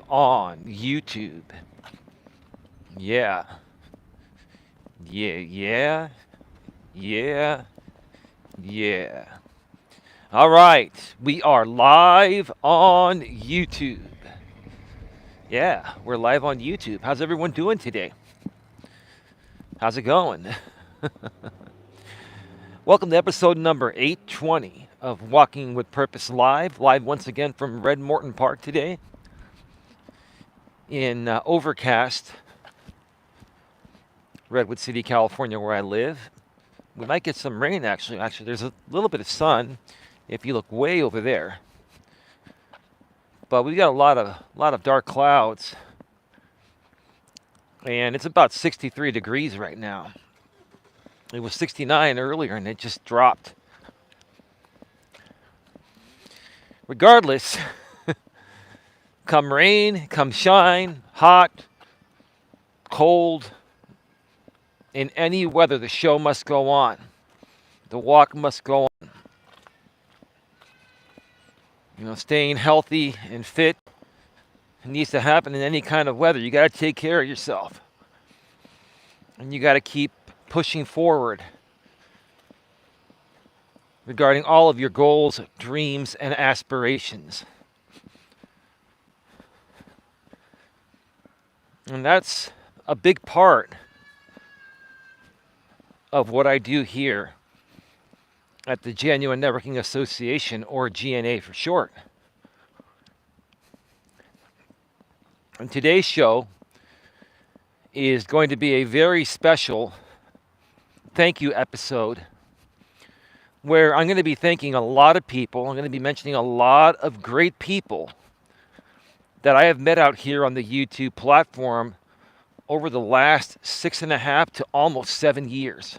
on YouTube. Yeah, yeah, yeah, yeah. All right, we are live on YouTube. Yeah, we're live on YouTube. How's everyone doing today? How's it going? Welcome to episode number 820 of Walking with Purpose Live. Live once again from Red Morton Park today in overcast Redwood City, California, where I live. We might get some rain actually. Actually, there's a little bit of sun if you look way over there. But we've got a lot of dark clouds, and it's about 63 degrees right now. It was 69 earlier, and it just dropped. Regardless, come rain, come shine, hot, cold, in any weather, the show must go on. The walk must go on. Staying healthy and fit needs to happen in any kind of weather. You got to take care of yourself. And you got to keep pushing forward regarding all of your goals, dreams, and aspirations. And that's a big part of what I do here at the Genuine Networking Association, or GNA for short. And today's show is going to be a very special thank you episode where I'm going to be thanking a lot of people. I'm going to be mentioning a lot of great people that I have met out here on the YouTube platform over the last 6.5 to almost 7 years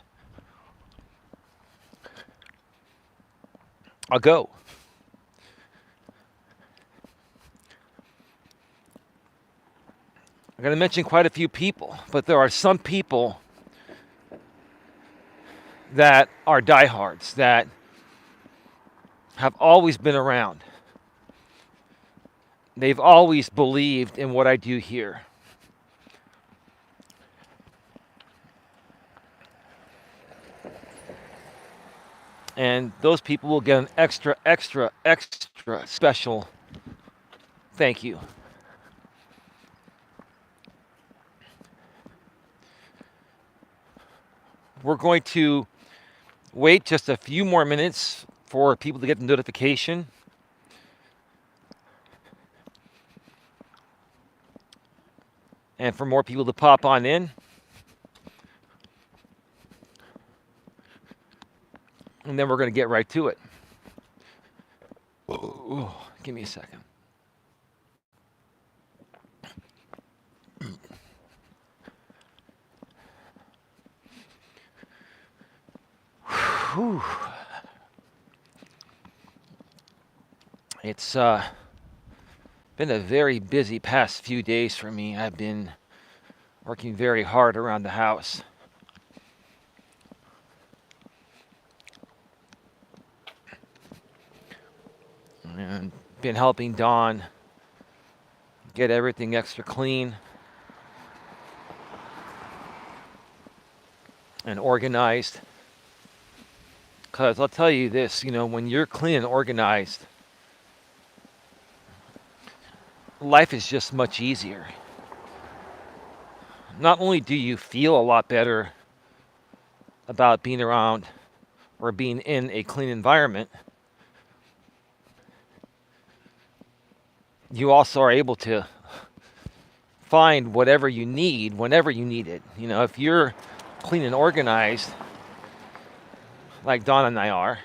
ago. I'm going to mention quite a few people, but there are some people that are diehards, that have always been around. They've always believed in what I do here. And those people will get an extra special thank you. We're going to wait just a few more minutes for people to get the notification. And for more people to pop on in. And then we're going to get right to it. Ooh, give me a second. Whew. It's been a very busy past few days for me. I've been working very hard around the house. And been helping Dawn get everything extra clean and organized. Because I'll tell you this, when you're clean and organized, life is just much easier. Not only do you feel a lot better about being around or being in a clean environment, you also are able to find whatever you need whenever you need it. If you're clean and organized, like Dawn and I are,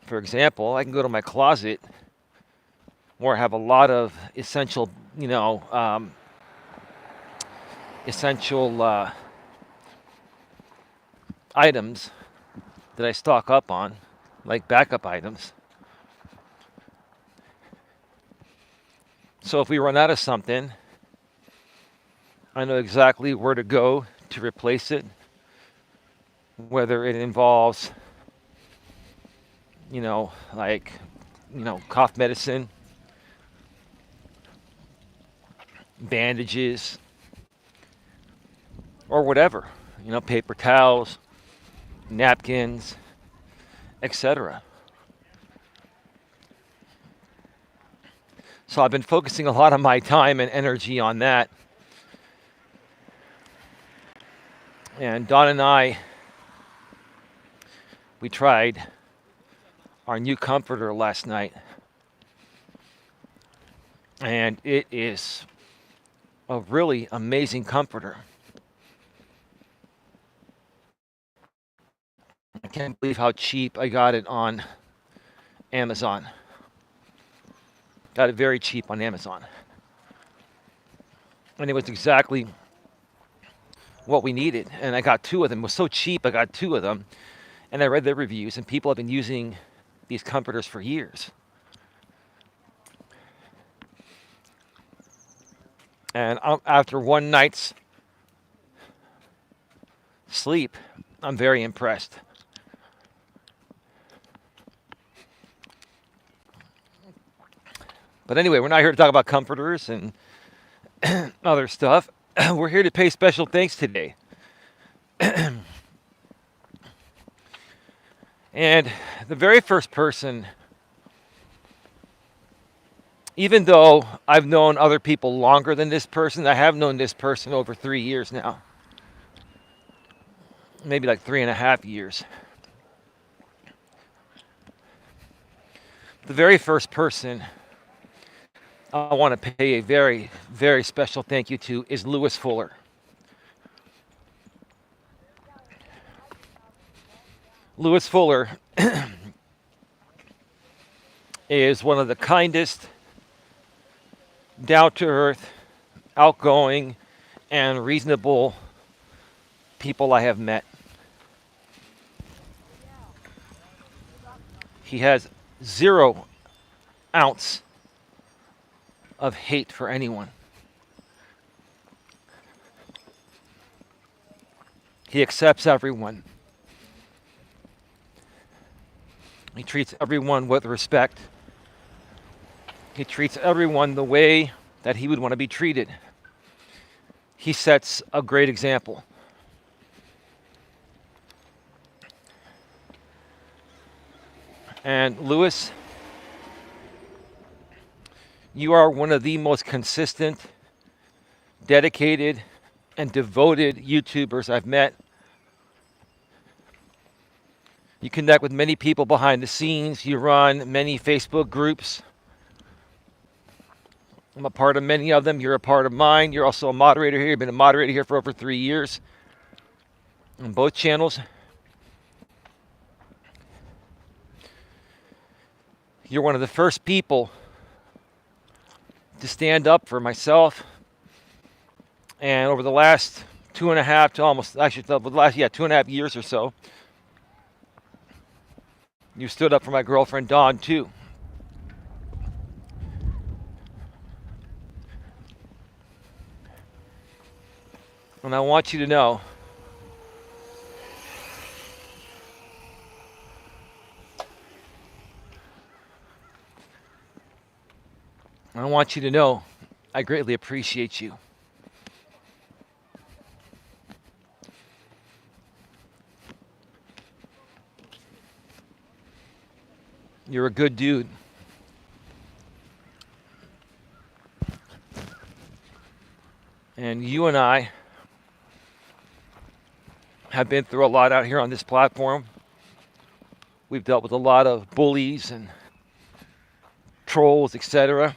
for example, I can go to my closet where I have a lot of essential, items that I stock up on, like backup items. So if we run out of something, I know exactly where to go to replace it, whether it involves, cough medicine, bandages, or whatever, paper towels, napkins, etc. So I've been focusing a lot of my time and energy on that. And Don and I, we tried our new comforter last night. And it is a really amazing comforter. I can't believe how cheap I got it on Amazon. Got it very cheap on Amazon. And it was exactly what we needed. And I got two of them. It was so cheap, I got two of them. And I read the reviews, and people have been using these comforters for years. And after one night's sleep, I'm very impressed. But anyway, we're not here to talk about comforters and other stuff. We're here to pay special thanks today. And the very first person, even though I've known other people longer than this person, I have known this person over 3 years now. Maybe like 3.5 years. The very first person I want to pay a very, very special thank you to is Lewis Fuller. Lewis Fuller is one of the kindest, down-to-earth, outgoing, and reasonable people I have met. He has 0 ounce of hate for anyone. He accepts everyone. He treats everyone with respect. He treats everyone the way that he would want to be treated. He sets a great example. And Lewis, you are one of the most consistent, dedicated, and devoted YouTubers I've met. You connect with many people behind the scenes. You run many Facebook groups. I'm a part of many of them. You're a part of mine. You're also a moderator here. You've been a moderator here for over 3 years on both channels. You're one of the first people to stand up for myself. And over the last 2.5 to almost, actually, the last 2.5 years or so, you stood up for my girlfriend Dawn too. And I want you to know I greatly appreciate you. You're a good dude. And you and I have been through a lot out here on this platform. We've dealt with a lot of bullies and trolls, etc.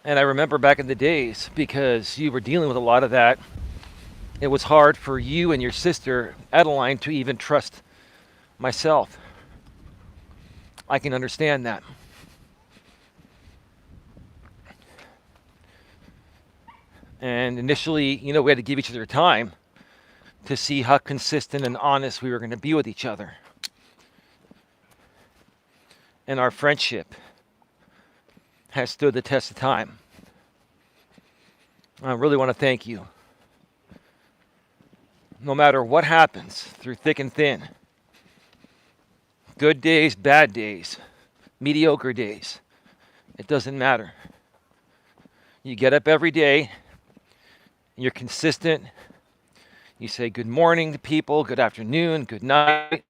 And I remember back in the days, because you were dealing with a lot of that, it was hard for you and your sister, Adeline, to even trust myself. I can understand that. And initially, we had to give each other time to see how consistent and honest we were going to be with each other. And our friendship has stood the test of time. I really want to thank you. No matter what happens, through thick and thin, good days, bad days, mediocre days, It doesn't matter. You get up every day, you're consistent. You say good morning to people, good afternoon, good night.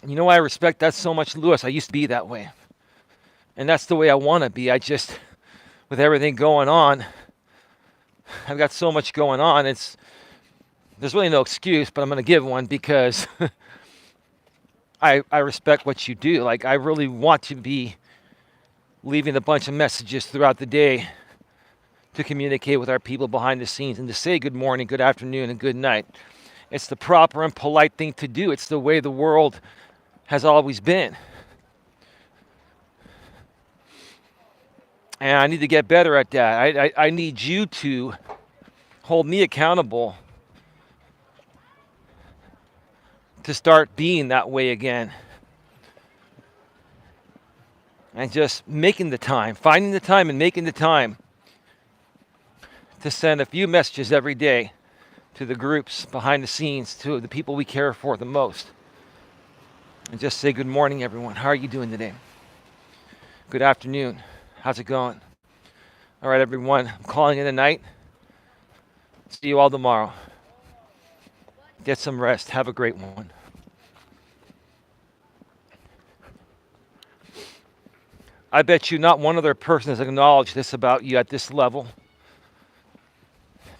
You know why I respect that so much, Lewis? I used to be that way. And that's the way I want to be. I just, with everything going on, I've got so much going on. There's really no excuse, but I'm going to give one because I respect what you do. Like, I really want to be leaving a bunch of messages throughout the day to communicate with our people behind the scenes and to say good morning, good afternoon, and good night. It's the proper and polite thing to do. It's the way the world has always been. And I need to get better at that. I need you to hold me accountable to start being that way again. And just making the time, finding the time and making the time to send a few messages every day to the groups behind the scenes, to the people we care for the most. And just say good morning, everyone. How are you doing today? Good afternoon. How's it going? All right, everyone. I'm calling it a night. See you all tomorrow. Get some rest. Have a great one. I bet you not one other person has acknowledged this about you at this level,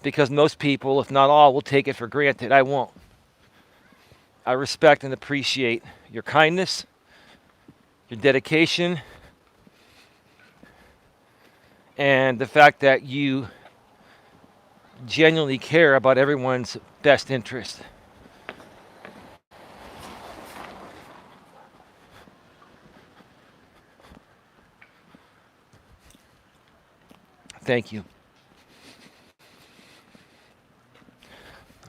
because most people, if not all, will take it for granted. I won't. I respect and appreciate your kindness, your dedication, and the fact that you genuinely care about everyone's best interest. Thank you.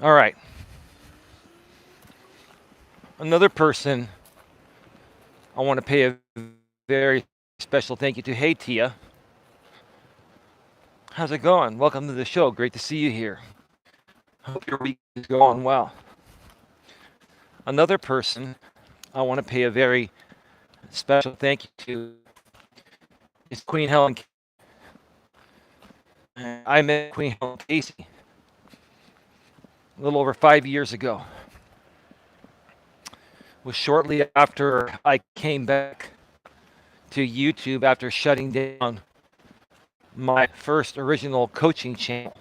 All right. Another person I want to pay a very special thank you to. Hey, Tia. How's it going? Welcome to the show. Great to see you here. Hope your week is going well. Another person I want to pay a very special thank you to is Queen Helen. I met Queen Helen Casey a little over 5 years ago. It was shortly after I came back to YouTube after shutting down my first original coaching channel.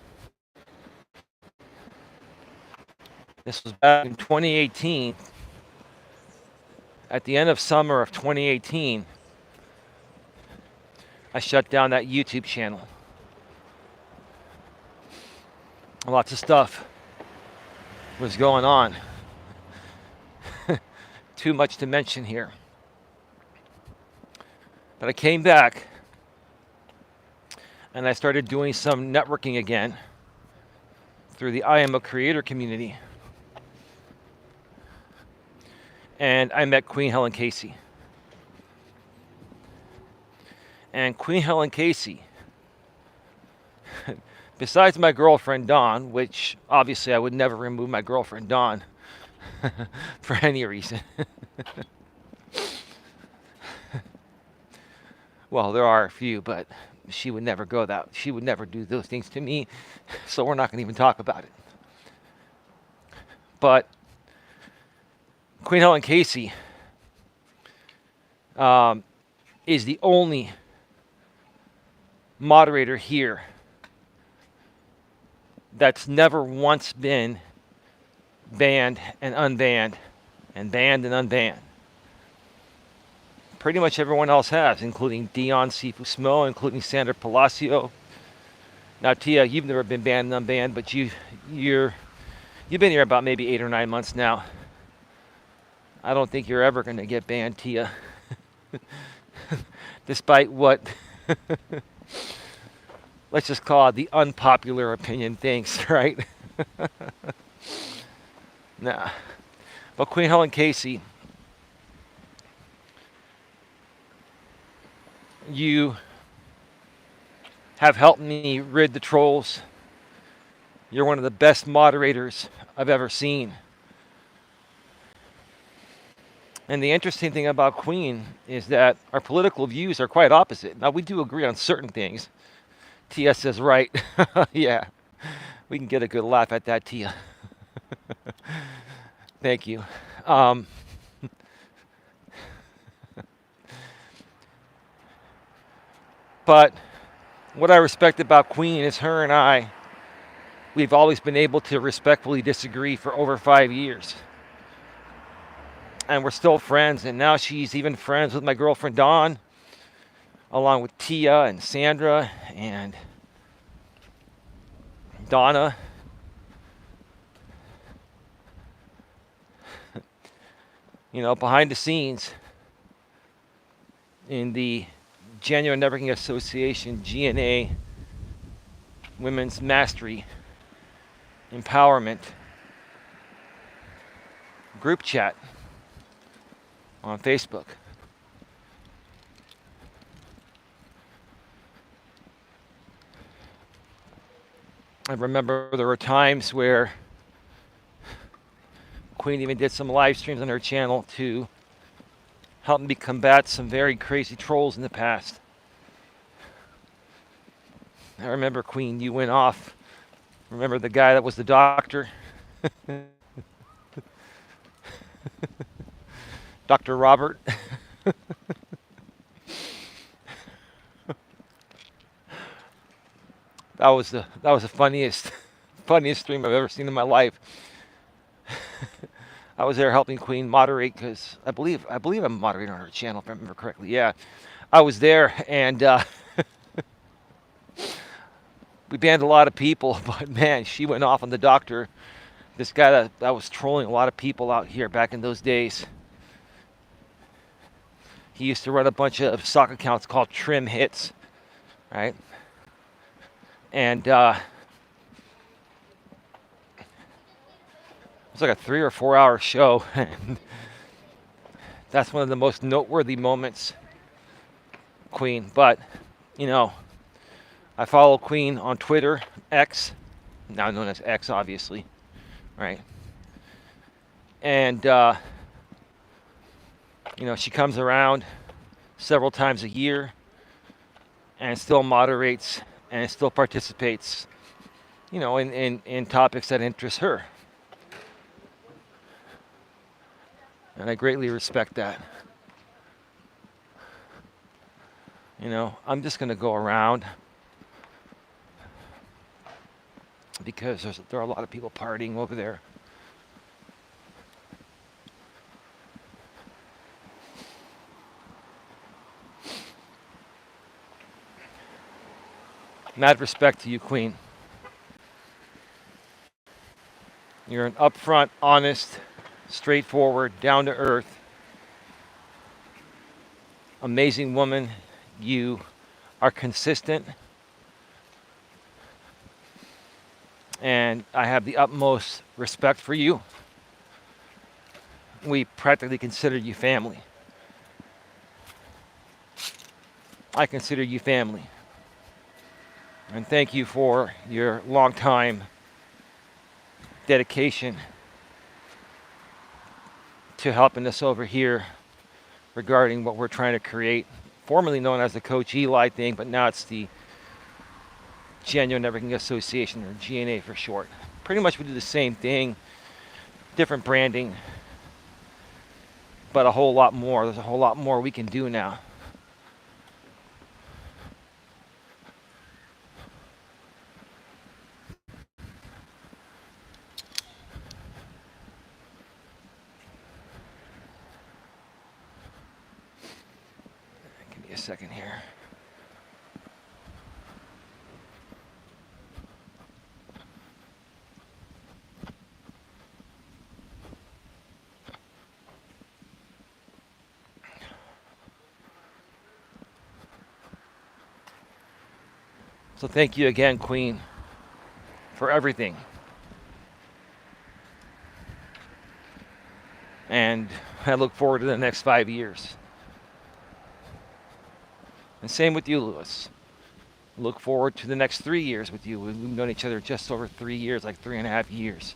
This was back in 2018. At the end of summer of 2018, I shut down that YouTube channel. Lots of stuff was going on. Too much to mention here. But I came back and I started doing some networking again through the I Am a Creator community. And I met Queen Helen Casey. And Queen Helen Casey, besides my girlfriend Dawn, which obviously I would never remove my girlfriend Dawn for any reason. Well, there are a few, but she would never go that. She would never do those things to me, so we're not going to even talk about it. But Queen Helen Casey is the only moderator here that's never once been banned and unbanned and banned and unbanned. Pretty much everyone else has, including Dion Sifu Smo, including Sandra Palacio. Now, Tia, you've never been banned and unbanned, but you've been here about maybe 8 or 9 months now. I don't think you're ever going to get banned, Tia. Despite what, let's just call it the unpopular opinion thinks, right? Nah. But Queen Helen Casey, you have helped me rid the trolls. You're one of the best moderators I've ever seen. And the interesting thing about Queen is that our political views are quite opposite. Now, we do agree on certain things. Tia says, right. Yeah, we can get a good laugh at that, Tia. Thank you. Um, but what I respect about Queen is her and I, we've always been able to respectfully disagree for over 5 years. And we're still friends. And now she's even friends with my girlfriend, Dawn, along with Tia and Sandra and Donna. You know, behind the scenes in the Genuine Networking Association, GNA, Women's Mastery, Empowerment group chat on Facebook. I remember there were times where Queen even did some live streams on her channel to help me combat some very crazy trolls in the past. I remember, Queen, you went off. Remember the guy that was the doctor? Dr. Robert. That was the funniest stream I've ever seen in my life. I was there helping Queen moderate because I believe I'm moderating on her channel if I remember correctly. Yeah, I was there and we banned a lot of people, but man, she went off on the doctor. This guy that was trolling a lot of people out here back in those days. He used to run a bunch of stock accounts called Trim Hits, right? And it was like a 3 or 4 hour show. And that's one of the most noteworthy moments, Queen. But, you know, I follow Queen on Twitter, X, now known as X, obviously, right? And, you know, she comes around several times a year and still moderates and still participates, you know, in topics that interest her. And I greatly respect that. You know, I'm just going to go around because there are a lot of people partying over there. Mad respect to you, Queen. You're an upfront, honest, straightforward, down-to-earth, amazing woman. You are consistent. And I have the utmost respect for you. We practically consider you family. I consider you family. And thank you for your long time dedication to helping us over here regarding what we're trying to create, formerly known as the Coach Eli thing, but now it's the Genuine Networking Association, or GNA for short. Pretty much we do the same thing, different branding, but a whole lot more. There's a whole lot more we can do now. Give me a second here. So thank you again, Queen, for everything. And I look forward to the next 5 years. And same with you, Lewis. Look forward to the next 3 years with you. We've known each other just over 3 years, like 3.5 years.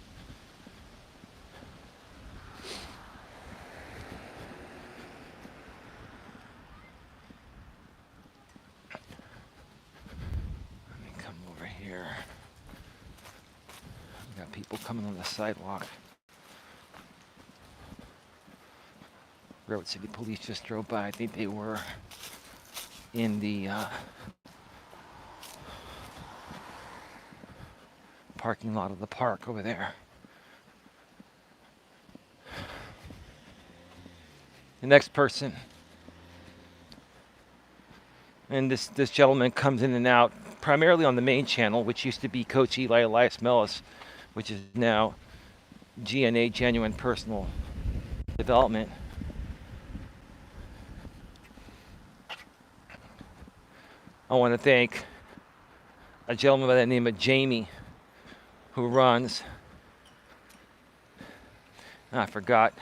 people coming on the sidewalk. Railroad City Police just drove by. I think they were in the parking lot of the park over there. The next person, and this gentleman comes in and out primarily on the main channel, which used to be Coach Elias Melas, which is now GNA, Genuine Personal Development. I want to thank a gentleman by the name of Jamie, who runs, I forgot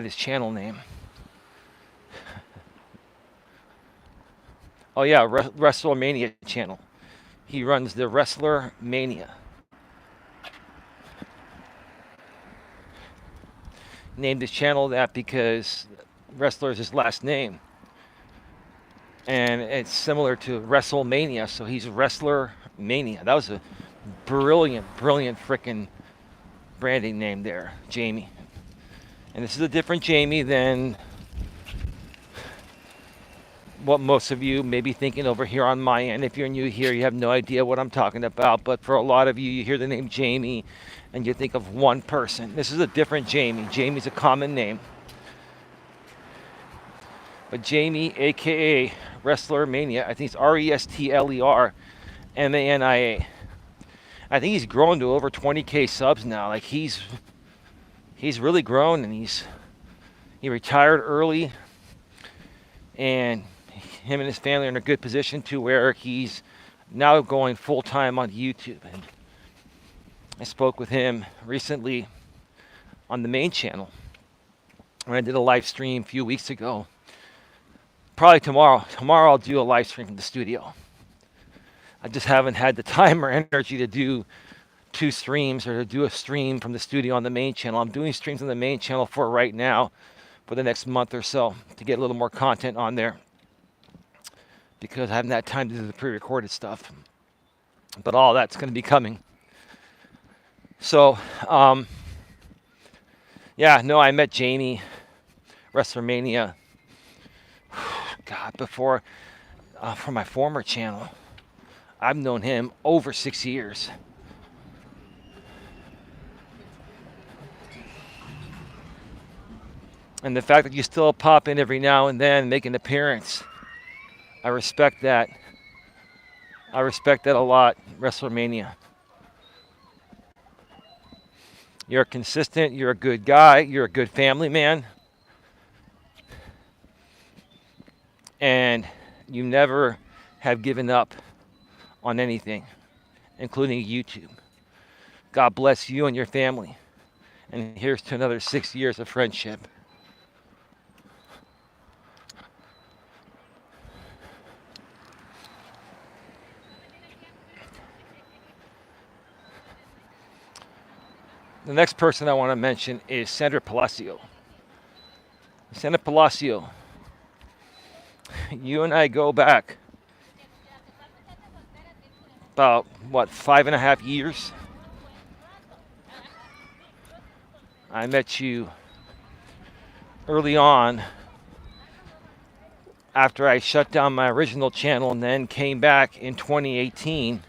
his channel name. Oh yeah, Wrestler Mania channel. He runs the Wrestler Mania. Named his channel that because wrestler is his last name. And it's similar to WrestleMania, so he's Wrestler Mania. That was a brilliant frickin' branding name there, Jamie. And this is a different Jamie than what most of you may be thinking over here on my end. If you're new here, you have no idea what I'm talking about. But for a lot of you, you hear the name Jamie and you think of one person. This is a different Jamie. Jamie's a common name. But Jamie, aka Wrestler Mania, I think it's RESTLER MANIA. I think he's grown to over 20K subs now. Like he's really grown, and he retired early, and him and his family are in a good position to where he's now going full time on YouTube. And I spoke with him recently on the main channel when I did a live stream a few weeks ago. Probably tomorrow. Tomorrow I'll do a live stream from the studio. I just haven't had the time or energy to do 2 streams or to do a stream from the studio on the main channel. I'm doing streams on the main channel for right now for the next month or so to get a little more content on there because I haven't had time to do the pre-recorded stuff. But all that's going to be coming. So, yeah, no, I met Jamie, WrestleMania, God, before, from my former channel. I've known him over 6 years. And the fact that you still pop in every now and then, make an appearance, I respect that. I respect that a lot, WrestleMania. You're consistent, you're a good guy, you're a good family man. And you never have given up on anything, including YouTube. God bless you and your family. And here's to another 6 years of friendship. The next person I want to mention is Sandra Palacio. Sandra Palacio, you and I go back about, 5.5 years? I met you early on after I shut down my original channel and then came back in 2018.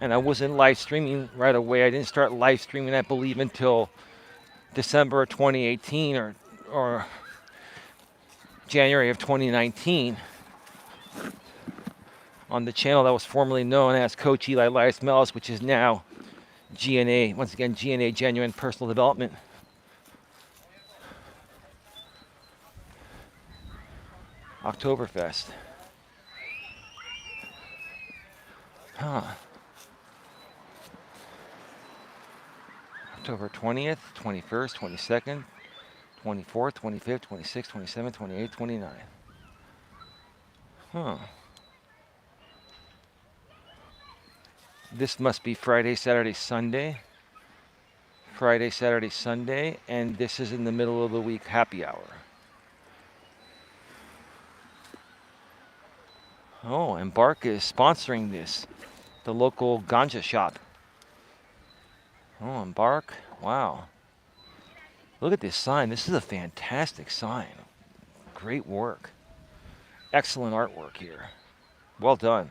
And I wasn't live streaming right away. I didn't start live streaming, I believe, until December of 2018 or January of 2019 on the channel that was formerly known as Coach Elias Melas, which is now GNA, once again, GNA, Genuine Personal Development. Oktoberfest. Huh. October 20th, 21st, 22nd, 24th, 25th, 26th, 27th, 28th, 29th. Huh. This must be Friday, Saturday, Sunday. Friday, Saturday, Sunday, and this is in the middle of the week happy hour. Oh, Embark is sponsoring this. The local ganja shop. Oh, Embark. Wow. Look at this sign. This is a fantastic sign. Great work. Excellent artwork here. Well done.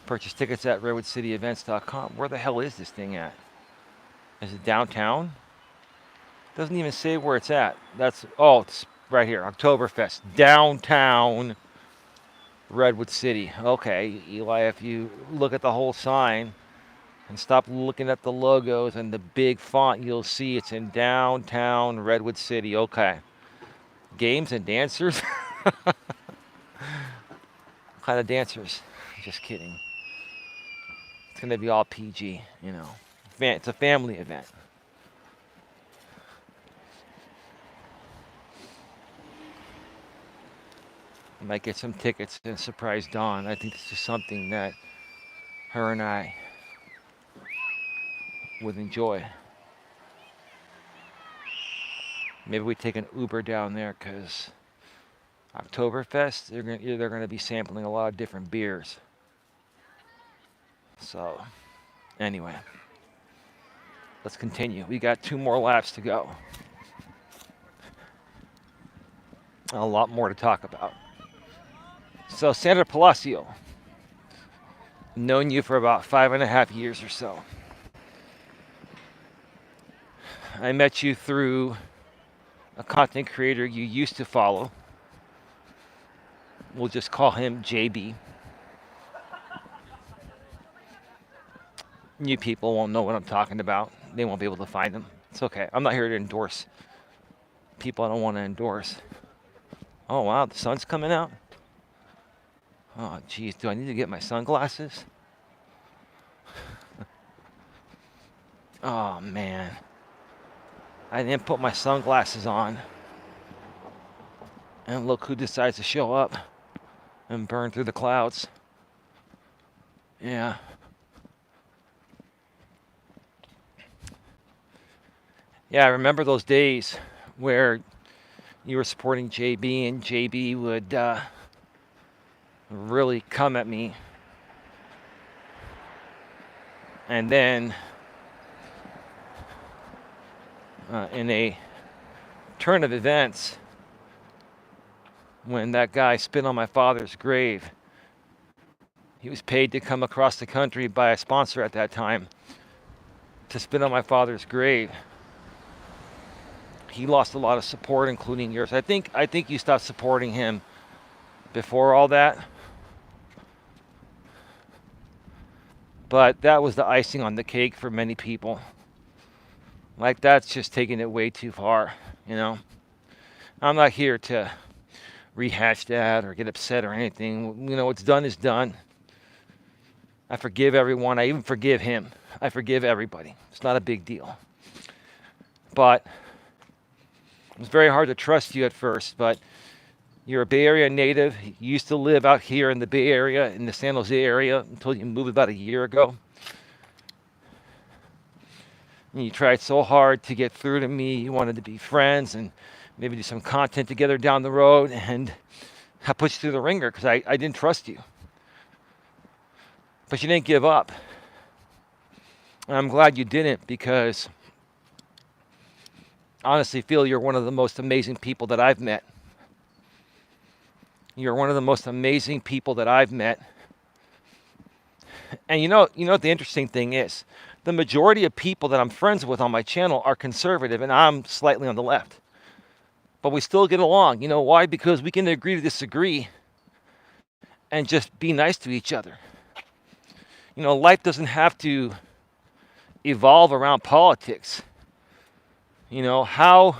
Purchase tickets at redwoodcityevents.com. Where the hell is this thing at? Is it downtown? Doesn't even say where it's at. It's right here. Oktoberfest. Downtown Redwood City. Okay, Eli, if you look at the whole sign and stop looking at the logos and the big font, you'll see it's in downtown Redwood City. Okay. Games and dancers? What kind of dancers? Just kidding. It's going to be all PG, you know. It's a family event. I might get some tickets and surprise Dawn. I think this is something that her and I would enjoy. Maybe we take an Uber down there because Oktoberfest, they're going to be sampling a lot of different beers. So, anyway, let's continue. We got 2 more laps to go. A lot more to talk about. So, Sandra Palacio, known you for about 5.5 years or so. I met you through a content creator you used to follow. We'll just call him JB. New people won't know what I'm talking about. They won't be able to find him. It's okay. I'm not here to endorse people I don't want to endorse. Oh, wow. The sun's coming out. Oh, geez. Do I need to get my sunglasses? Oh, man. I didn't put my sunglasses on. And look who decides to show up and burn through the clouds. Yeah. Yeah, I remember those days where you were supporting JB and JB would really come at me. And then in a turn of events, when that guy spit on my father's grave, he was paid to come across the country by a sponsor at that time to spit on my father's grave. He lost a lot of support, including yours. I think you stopped supporting him before all that. But that was the icing on the cake for many people. Like, that's just taking it way too far, you know. I'm not here to rehash that or get upset or anything. You know, what's done is done. I forgive everyone. I even forgive him. I forgive everybody. It's not a big deal. But it was very hard to trust you at first, but you're a Bay Area native. You used to live out here in the Bay Area, in the San Jose area, until you moved about a year ago. And you tried so hard to get through to me. You wanted to be friends and maybe do some content together down the road. And I put you through the ringer because I didn't trust you. But you didn't give up. And I'm glad you didn't, because I honestly feel you're one of the most amazing people that I've met. You're one of the most amazing people that I've met. And you know what the interesting thing is? The majority of people that I'm friends with on my channel are conservative, and I'm slightly on the left. But we still get along. You know why? Because we can agree to disagree and just be nice to each other. You know, life doesn't have to evolve around politics. You know, how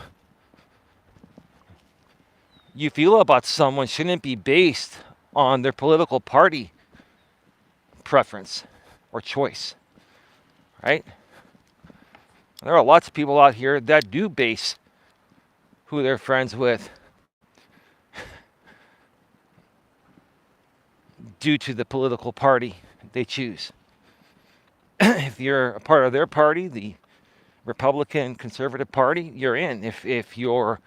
you feel about someone shouldn't be based on their political party preference or choice, right? There are lots of people out here that do base who they're friends with due to the political party they choose. If you're a part of their party, the Republican, Conservative Party, you're in. If you're,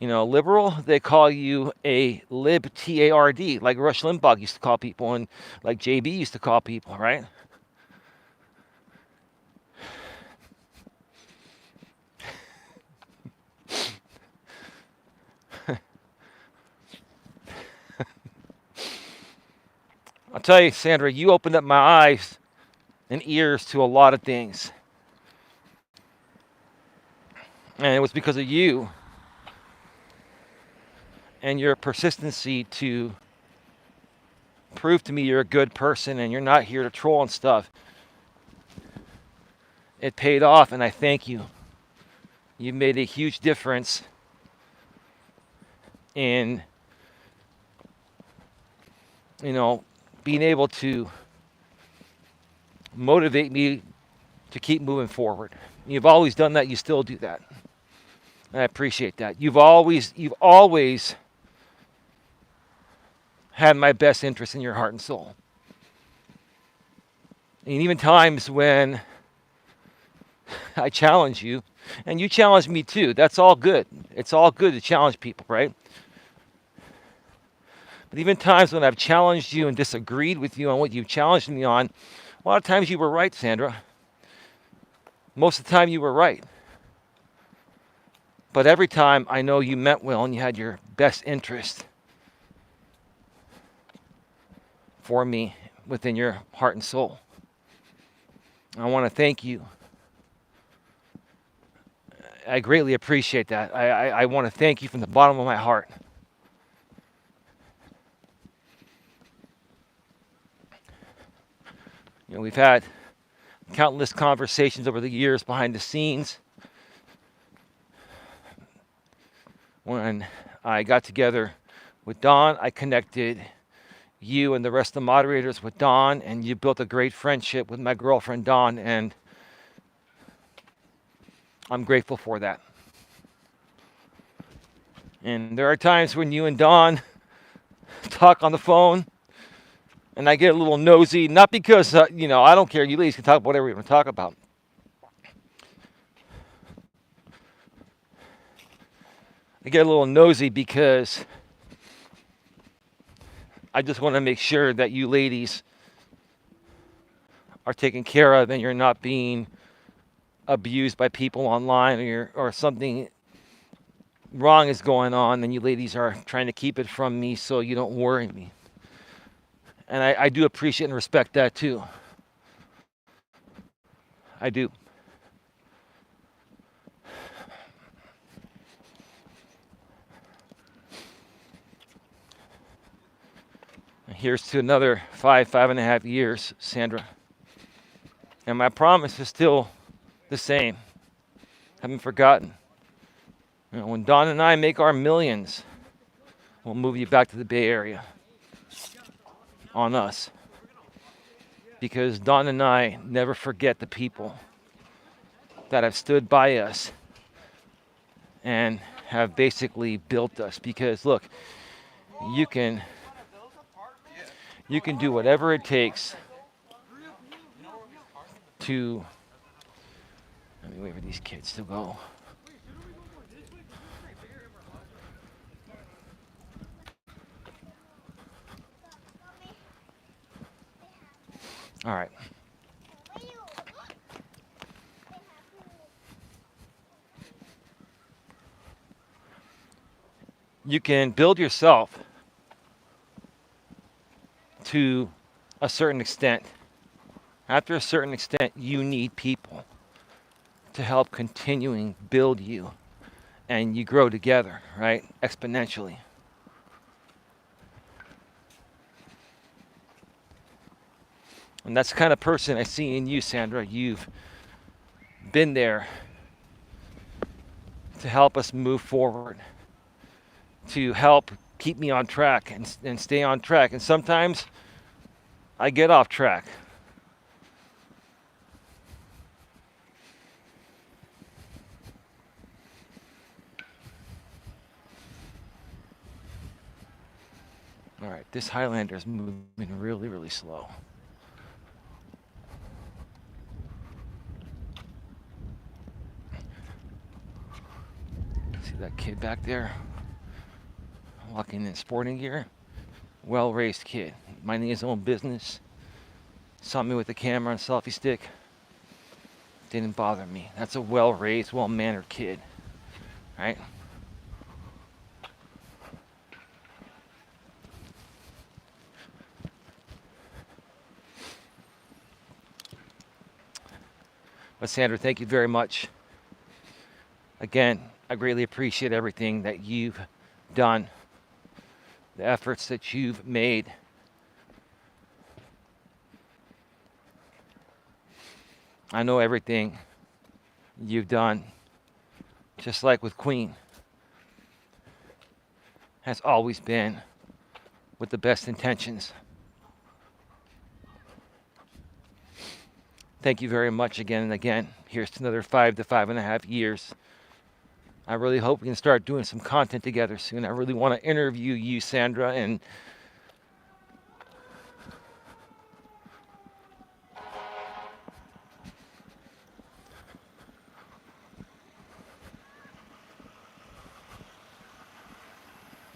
liberal, they call you a lib, T-A-R-D, like Rush Limbaugh used to call people, and like JB used to call people, right? I'll tell you, Sandra, you opened up my eyes and ears to a lot of things. And it was because of you and your persistency to prove to me you're a good person and you're not here to troll and stuff. It paid off, and I thank you. You made a huge difference in, being able to motivate me to keep moving forward. You've always done that. You still do that. And I appreciate that. You've always had my best interest in your heart and soul. And even times when I challenge you, and you challenge me too, that's all good. It's all good to challenge people, right? But even times when I've challenged you and disagreed with you on what you've challenged me on, a lot of times you were right, Sandra. Most of the time you were right. But every time I know you meant well and you had your best interest for me within your heart and soul. I want to thank you. I greatly appreciate that. I want to thank you from the bottom of my heart. We've had countless conversations over the years behind the scenes. When I got together with Don, I connected you and the rest of the moderators with Don, and you built a great friendship with my girlfriend, Dawn, and I'm grateful for that. And there are times when you and Dawn talk on the phone, and I get a little nosy, not because, I don't care. You ladies can talk about whatever you want to talk about. I get a little nosy because I just want to make sure that you ladies are taken care of and you're not being abused by people online, or something wrong is going on and you ladies are trying to keep it from me so you don't worry me. And I do appreciate and respect that too. I do. Here's to another 5.5 years, Sandra. And my promise is still the same. Haven't forgotten. When Don and I make our millions, we'll move you back to the Bay Area. On us. Because Don and I never forget the people that have stood by us and have basically built us. Because look, you can do whatever it takes to, let me wait for these kids to go. All right. You can build yourself to a certain extent. After a certain extent, you need people to help continuing build you, and you grow together, right? Exponentially. And that's the kind of person I see in you, Sandra. You've been there to help us move forward, to help keep me on track and stay on track. And sometimes I get off track. All right, this Highlander is moving really, really slow. that kid back there walking in sporting gear. Well-raised kid, minding his own business. Saw me with the camera and selfie stick. Didn't bother me. That's a well-raised, well-mannered kid, right? But Sandra, thank you very much. Again, I greatly appreciate everything that you've done, the efforts that you've made. I know everything you've done, just like with Queen, has always been with the best intentions. Thank you very much again and again. Here's to another 5 to 5.5 years. I really hope we can start doing some content together soon. I really want to interview you, Sandra, and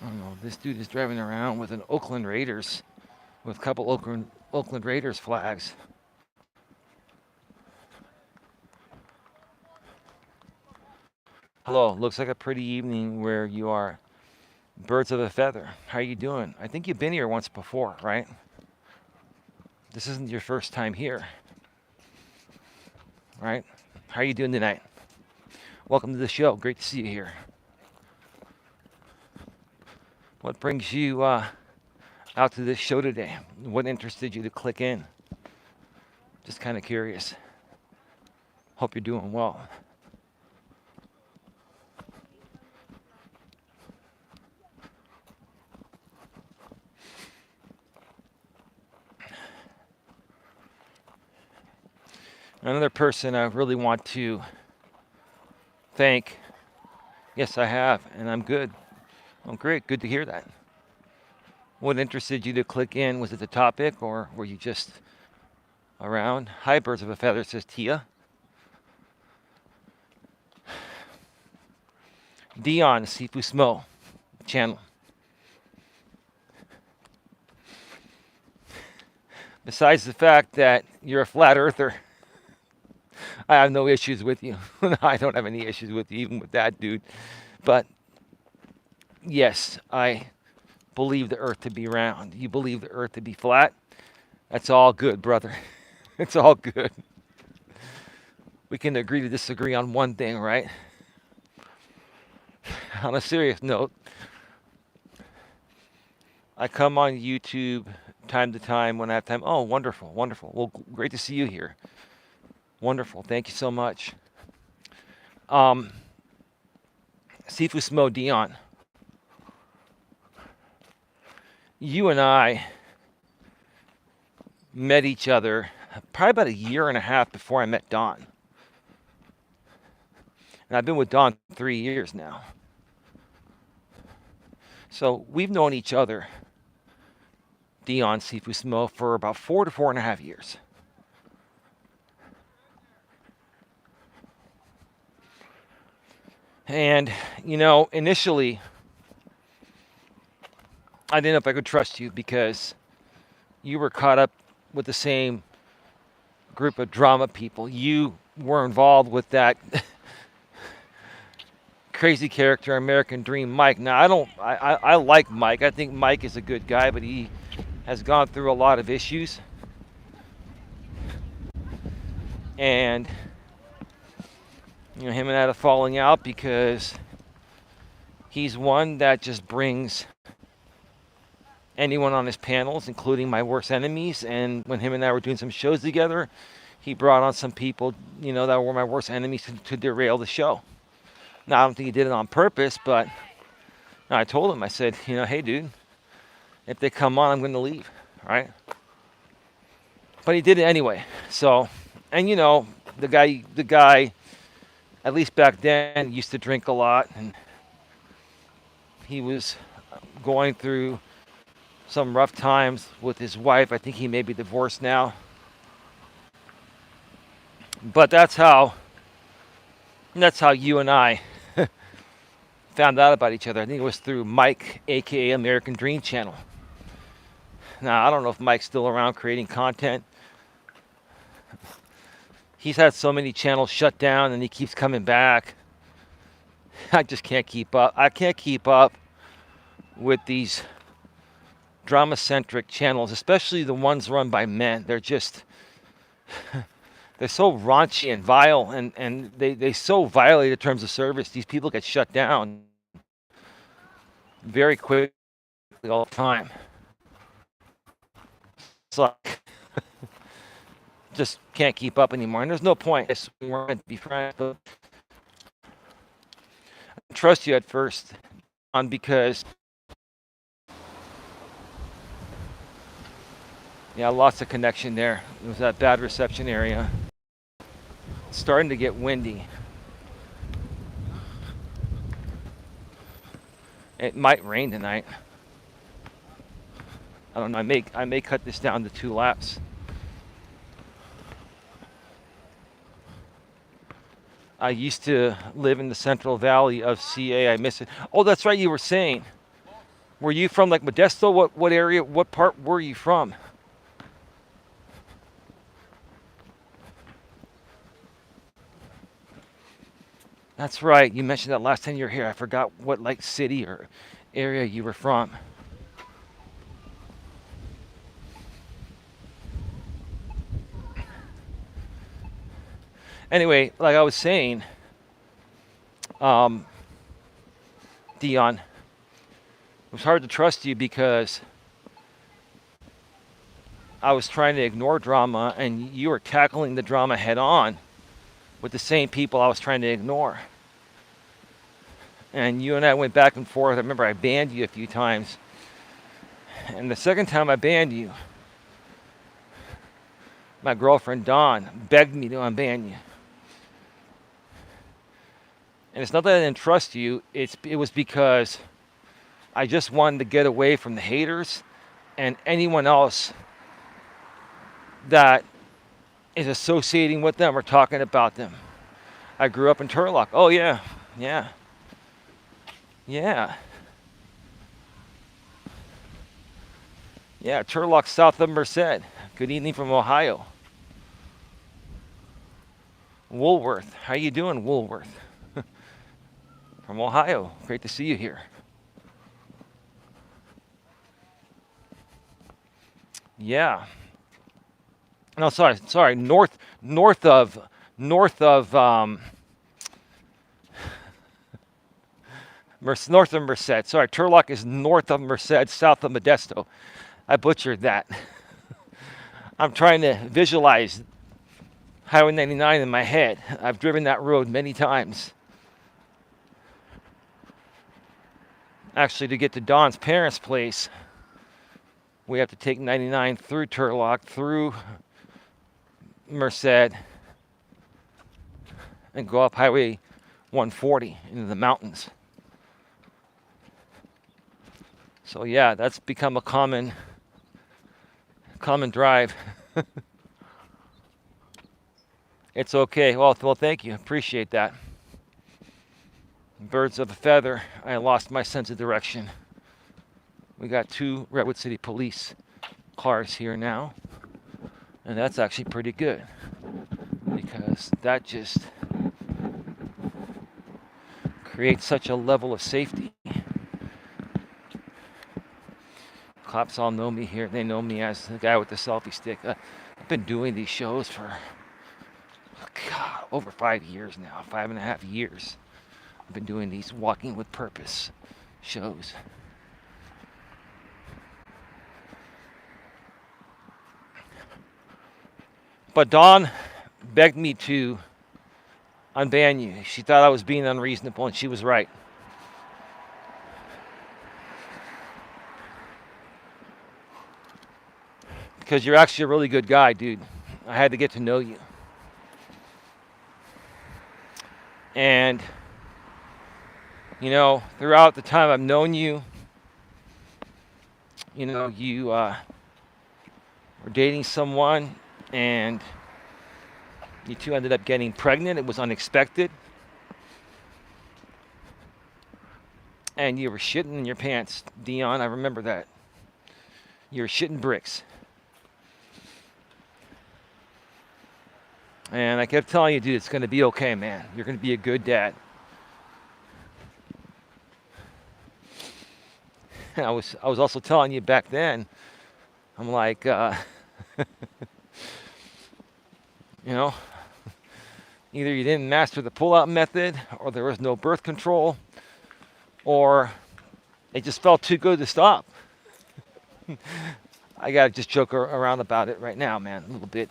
I don't know, this dude is driving around with an Oakland Raiders, with a couple Oakland Raiders flags. Hello, looks like a pretty evening where you are. Birds of a feather. How are you doing? I think you've been here once before, right? This isn't your first time here, right? How are you doing tonight? Welcome to the show. Great to see you here. What brings you out to this show today? What interested you to click in? Just kind of curious. Hope you're doing well. Another person I really want to thank. Yes, I have, and I'm good. Oh, great. Good to hear that. What interested you to click in? Was it the topic, or were you just around? Hi, Birds of a Feather, says Tia. Dion, Sifu Smo channel. Besides the fact that you're a flat earther, I have no issues with you. I don't have any issues with you, even with that dude. But yes, I believe the earth to be round. You believe the earth to be flat. That's all good, brother. It's all good. We can agree to disagree on one thing, right? On a serious note, I come on YouTube time to time when I have time. Oh, wonderful, wonderful. Well, great to see you here. Wonderful. Thank you so much. Sifu Smo Dion. You and I met each other probably about 1.5 years before I met Don. And I've been with Don 3 years now. So we've known each other, Dion, Sifu Smo, for about 4 to 4.5 years. And, initially, I didn't know if I could trust you because you were caught up with the same group of drama people. You were involved with that crazy character, American Dream Mike. Now, I like Mike. I think Mike is a good guy, but he has gone through a lot of issues. And him and I had a falling out because he's one that just brings anyone on his panels, including my worst enemies. And when him and I were doing some shows together, he brought on some people, that were my worst enemies to derail the show. Now, I don't think he did it on purpose, but I told him, I said, hey, dude, if they come on, I'm going to leave, right? But he did it anyway. So, and the guy, at least back then, used to drink a lot, and he was going through some rough times with his wife. I think he may be divorced now. But that's how you and I found out about each other. I think it was through Mike, aka American Dream Channel. Now, I don't know if Mike's still around creating content. He's had so many channels shut down and he keeps coming back. I just can't keep up. I can't keep up with these drama-centric channels, especially the ones run by men. They're just, they're so raunchy and vile, and they so violate the terms of service. These people get shut down very quickly all the time. It's like, just can't keep up anymore. And there's no point. We weren't meant to be friends, but I trust you at first, because yeah, I lost a connection there. It was that bad reception area. It's starting to get windy. It might rain tonight. I don't know. I may cut this down to 2 laps. I used to live in the Central Valley of CA. I miss it. Oh, that's right. You were saying. Were you from like Modesto? What area? What part were you from? That's right. You mentioned that last time you were here. I forgot what like city or area you were from. Anyway, like I was saying, Dion, it was hard to trust you because I was trying to ignore drama and you were tackling the drama head on with the same people I was trying to ignore. And you and I went back and forth. I remember I banned you a few times. And the second time I banned you, my girlfriend Dawn begged me to unban you. And it's not that I didn't trust you, it was because I just wanted to get away from the haters and anyone else that is associating with them or talking about them. I grew up in Turlock. Oh yeah. Yeah, Turlock, south of Merced. Good evening from Ohio. Woolworth. How you doing, Woolworth? From Ohio. Great to see you here. Yeah. No, sorry. North of north of Merced. Sorry, Turlock is north of Merced, south of Modesto. I butchered that. I'm trying to visualize Highway 99 in my head. I've driven that road many times. Actually, to get to Dawn's parents' place, we have to take 99 through Turlock, through Merced, and go up Highway 140 into the mountains. So yeah, that's become a common drive. It's okay. Well, thank you. Appreciate that. Birds of a feather. I lost my sense of direction. We got 2 Redwood City Police cars here now. And that's actually pretty good. Because that just creates such a level of safety. Cops all know me here. They know me as the guy with the selfie stick. I've been doing these shows for over 5 years now. 5.5 years. I've been doing these Walking with Purpose shows. But Dawn begged me to unban you. She thought I was being unreasonable, and she was right. Because you're actually a really good guy, dude. I had to get to know you. And, you know, throughout the time I've known you, you know, you were dating someone, and you two ended up getting pregnant. It was unexpected. and you were shitting in your pants, Dion. I remember that. You were shitting bricks. And I kept telling you, dude, it's going to be okay, man. You're going to be a good dad. And I was also telling you back then, I'm like, you know, either you didn't master the pull-out method, or there was no birth control, or it just felt too good to stop. I got to just joke around about it right now, man, a little bit.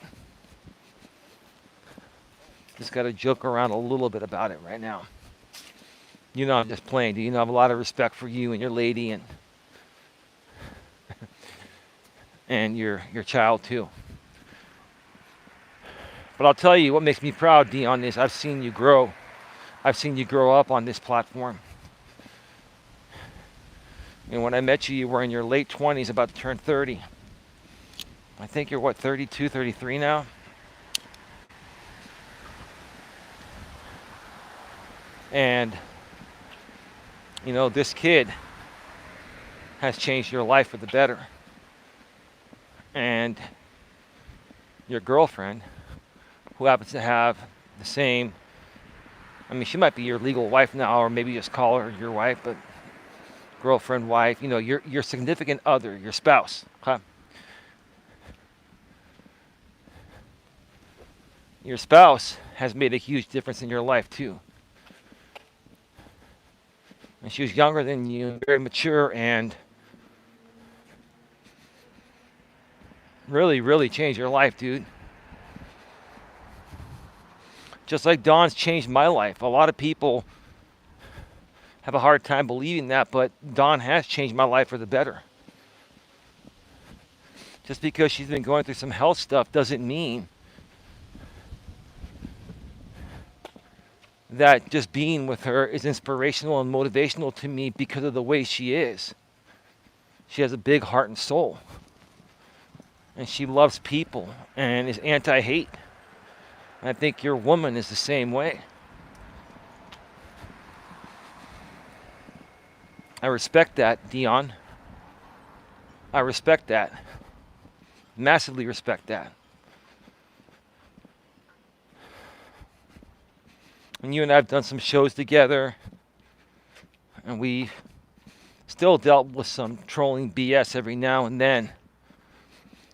Just got to joke around a little bit about it right now. You know I'm just playing. Do you know I have a lot of respect for you and your lady and your child too. But I'll tell you what makes me proud, Dion, is I've seen you grow. I've seen you grow up on this platform. And when I met you, you were in your late 20s, about to turn 30. I think you're, what, 32, 33 now? And, you know, this kid has changed your life for the better. And your girlfriend, who happens to have the same, I mean, she might be your legal wife now, or maybe just call her your wife, but girlfriend, wife, you know, your significant other, your spouse, huh? Your spouse has made a huge difference in your life too. And she was younger than you, very mature, and really, really changed your life, dude. Just like Dawn's changed my life. A lot of people have a hard time believing that, but Dawn has changed my life for the better. Just because she's been going through some health stuff doesn't mean that just being with her is inspirational and motivational to me because of the way she is. She has a big heart and soul. And she loves people and is anti-hate. And I think your woman is the same way. I respect that, Dion. I respect that. Massively respect that. And you and I have done some shows together, and we still dealt with some trolling BS every now and then.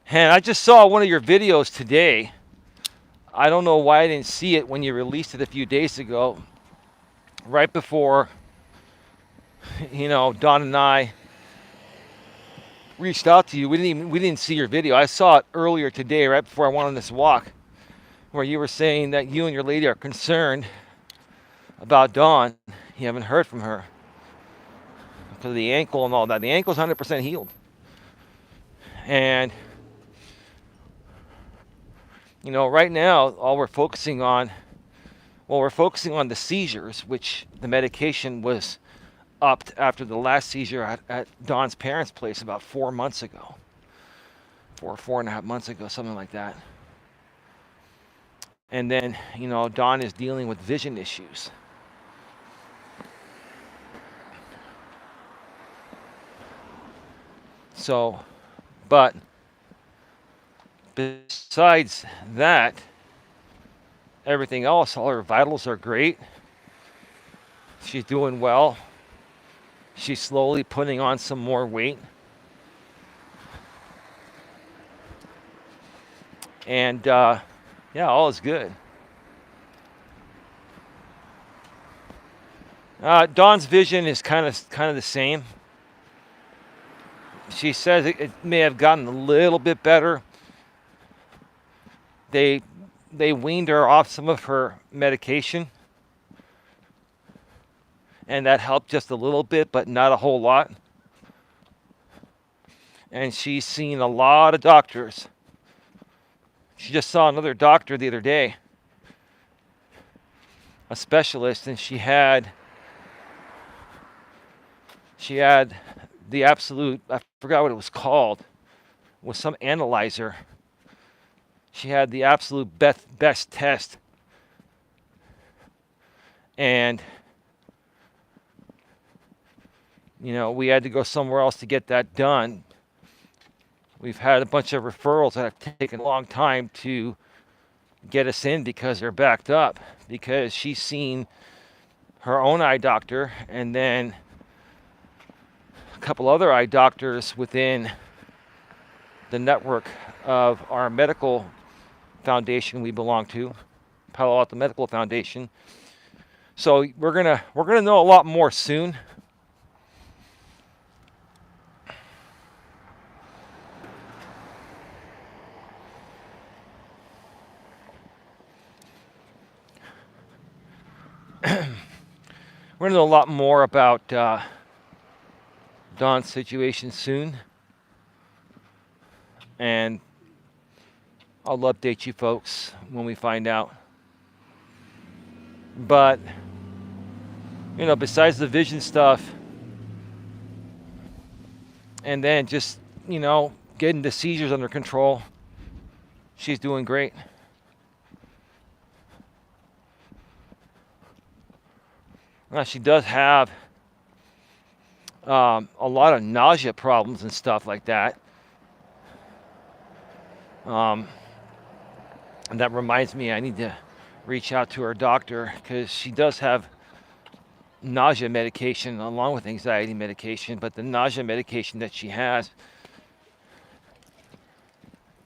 And I just saw one of your videos today. I don't know why I didn't see it when you released it a few days ago, right before, you know, Dawn and I reached out to you. We didn't see your video. I saw it earlier today, right before I went on this walk, where you were saying that you and your lady are concerned about Dawn. You haven't heard from her because of the ankle and all that. The ankle's 100% healed. And, you know, right now, all we're focusing on, well, we're focusing on the seizures, which the medication was upped after the last seizure at Dawn's parents' place about 4 months ago. 4.5 months ago, something like that. And then, you know, Dawn is dealing with vision issues. So, but besides that, everything else, all her vitals are great. She's doing well. She's slowly putting on some more weight. And yeah, all is good. Dawn's vision is kind of the same. She says it may have gotten a little bit better. They weaned her off some of her medication, and that helped just a little bit, but not a whole lot. And she's seen a lot of doctors. She just saw another doctor the other day, a specialist, and she had the absolute, I forgot what it was called, it was some analyzer. She had the absolute best test. And We had to go somewhere else to get that done. We've had a bunch of referrals that have taken a long time to get us in because they're backed up, because she's seen her own eye doctor and then a couple other eye doctors within the network of our medical foundation we belong to, Palo Alto Medical Foundation. So we're gonna know a lot more soon. We're gonna know a lot more about Dawn's situation soon, and I'll update you folks when we find out. But besides the vision stuff, and then just getting the seizures under control, she's doing great. Now, she does have a lot of nausea problems and stuff like that. And that reminds me, I need to reach out to her doctor, because she does have nausea medication along with anxiety medication, but the nausea medication that she has,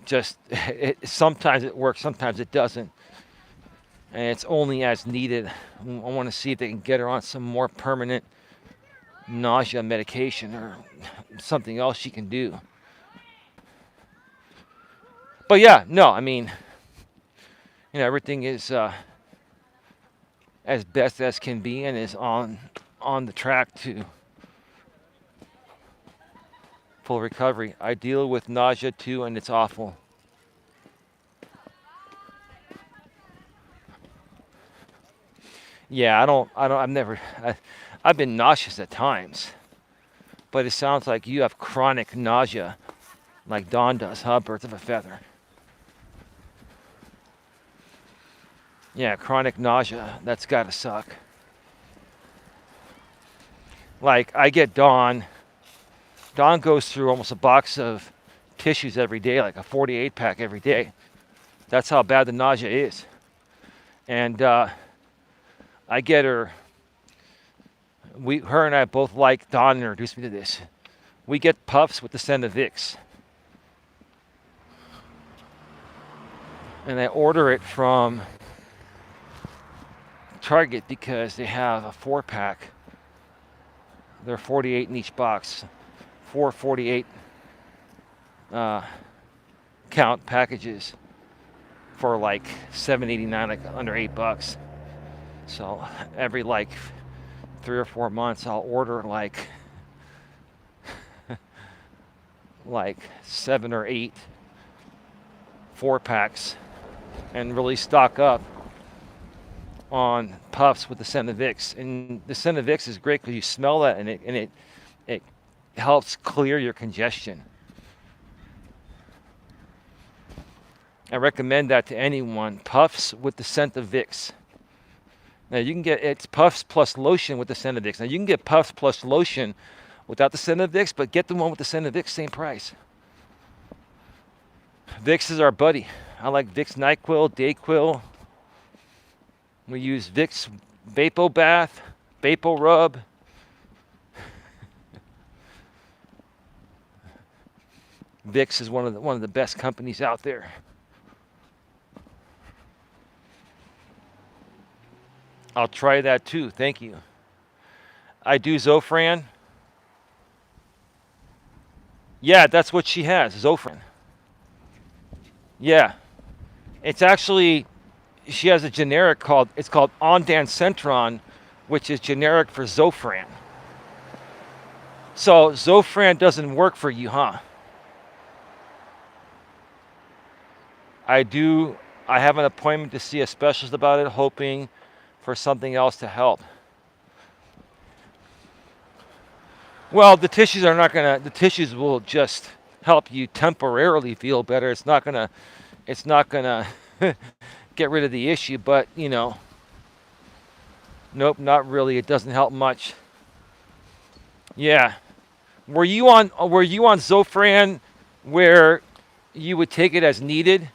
just sometimes it works, sometimes it doesn't, and it's only as needed. I want to see if they can get her on some more permanent nausea medication or something else she can do. But yeah, no, I mean, everything is as best as can be, and is on the track to full recovery. I deal with nausea too, and it's awful. Yeah, I've been nauseous at times, but it sounds like you have chronic nausea, like Dawn does, huh? Birds of a feather. Yeah, chronic nausea, that's gotta suck. Like, I get Dawn goes through almost a box of tissues every day, like a 48 pack every day. That's how bad the nausea is. And I get her, her and I both like, Dawn introduced me to this. We get puffs with the scent of Vicks. And I order it from Target because they have a 4-pack. They're 48 in each box. 4 48 count packages for like $7.89, like under $8. So every like 3 or 4 months, I'll order like 7 or 8 4-packs and really stock up on puffs with the scent of Vicks. And the scent of Vicks is great because you smell that, and it helps clear your congestion. I recommend that to anyone. Puffs with the scent of Vicks. Now you can get, it's puffs plus lotion with the scent of Vicks. Now you can get puffs plus lotion without the scent of Vicks, but get the one with the scent of Vicks, same price. Vicks is our buddy. I like Vicks NyQuil, DayQuil. We use Vicks Vapo Bath, Vapo Rub. Vicks is one of the best companies out there. I'll try that too. Thank you. I do Zofran. Yeah, that's what she has, Zofran. Yeah. It's actually, she has a generic it's called Ondansetron, which is generic for Zofran. So Zofran doesn't work for you, huh? I have an appointment to see a specialist about it, hoping for something else to help. Well, the tissues will just help you temporarily feel better. It's not gonna get rid of the issue, but nope, not really. It doesn't help much. Yeah. Were you on Zofran where you would take it as needed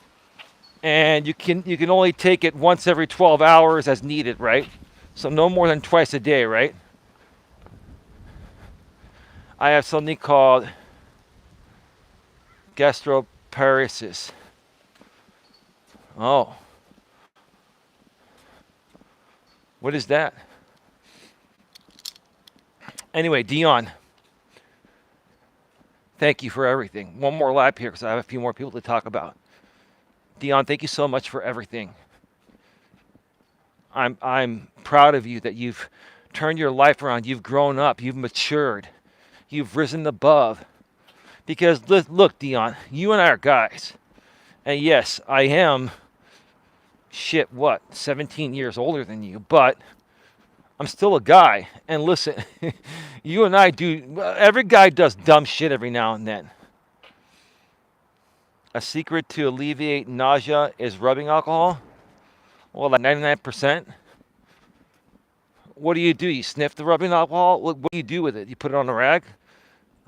and you can only take it once every 12 hours as needed, right? So no more than twice a day, right? I have something called gastroparesis. Oh, what is that? Anyway, Dion, thank you for everything. One more lap here because I have a few more people to talk about. Dion, thank you so much for everything. I'm proud of you that you've turned your life around. You've grown up. You've matured. You've risen above. Because look, Dion, you and I are guys. And yes, I am shit, what, 17 years older than you, but I'm still a guy. And listen, you and I do, every guy does dumb shit every now and then. A secret to alleviate nausea is rubbing alcohol. Well, like 99%. What do? You sniff the rubbing alcohol? What do you do with it? You put it on a rag?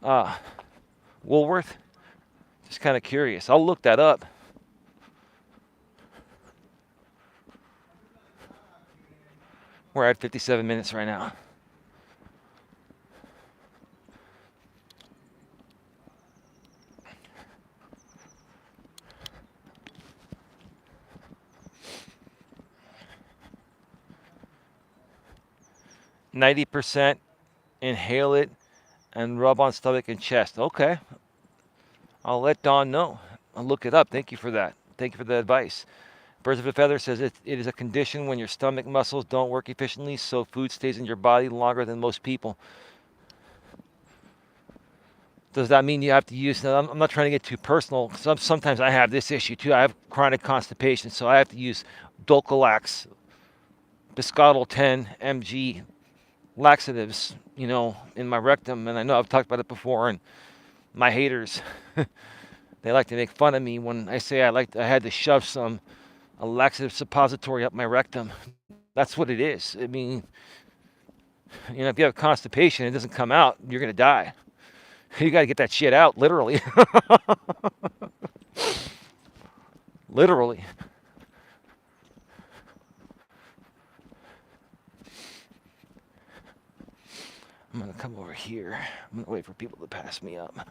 Uh, Woolworth? Just kind of curious. I'll look that up. We're at 57 minutes right now. %, inhale it and rub on stomach and chest. Okay. I'll let Dawn know. I'll look it up. Thank you for that. Thank you for the advice. Birds of a Feather says it is a condition when your stomach muscles don't work efficiently, so food stays in your body longer than most people. Does that mean you have to use? I'm not trying to get too personal. Sometimes I have this issue too. I have chronic constipation, so I have to use Dulcolax, Biscotal 10 mg laxatives, in my rectum. And I know I've talked about it before, and my haters, they like to make fun of me when I say I had to shove a laxative suppository up my rectum. That's what it is. I mean, if you have constipation, it doesn't come out, you're gonna die. You got to get that shit out, literally. Literally. I'm gonna come over here. I'm gonna wait for people to pass me up.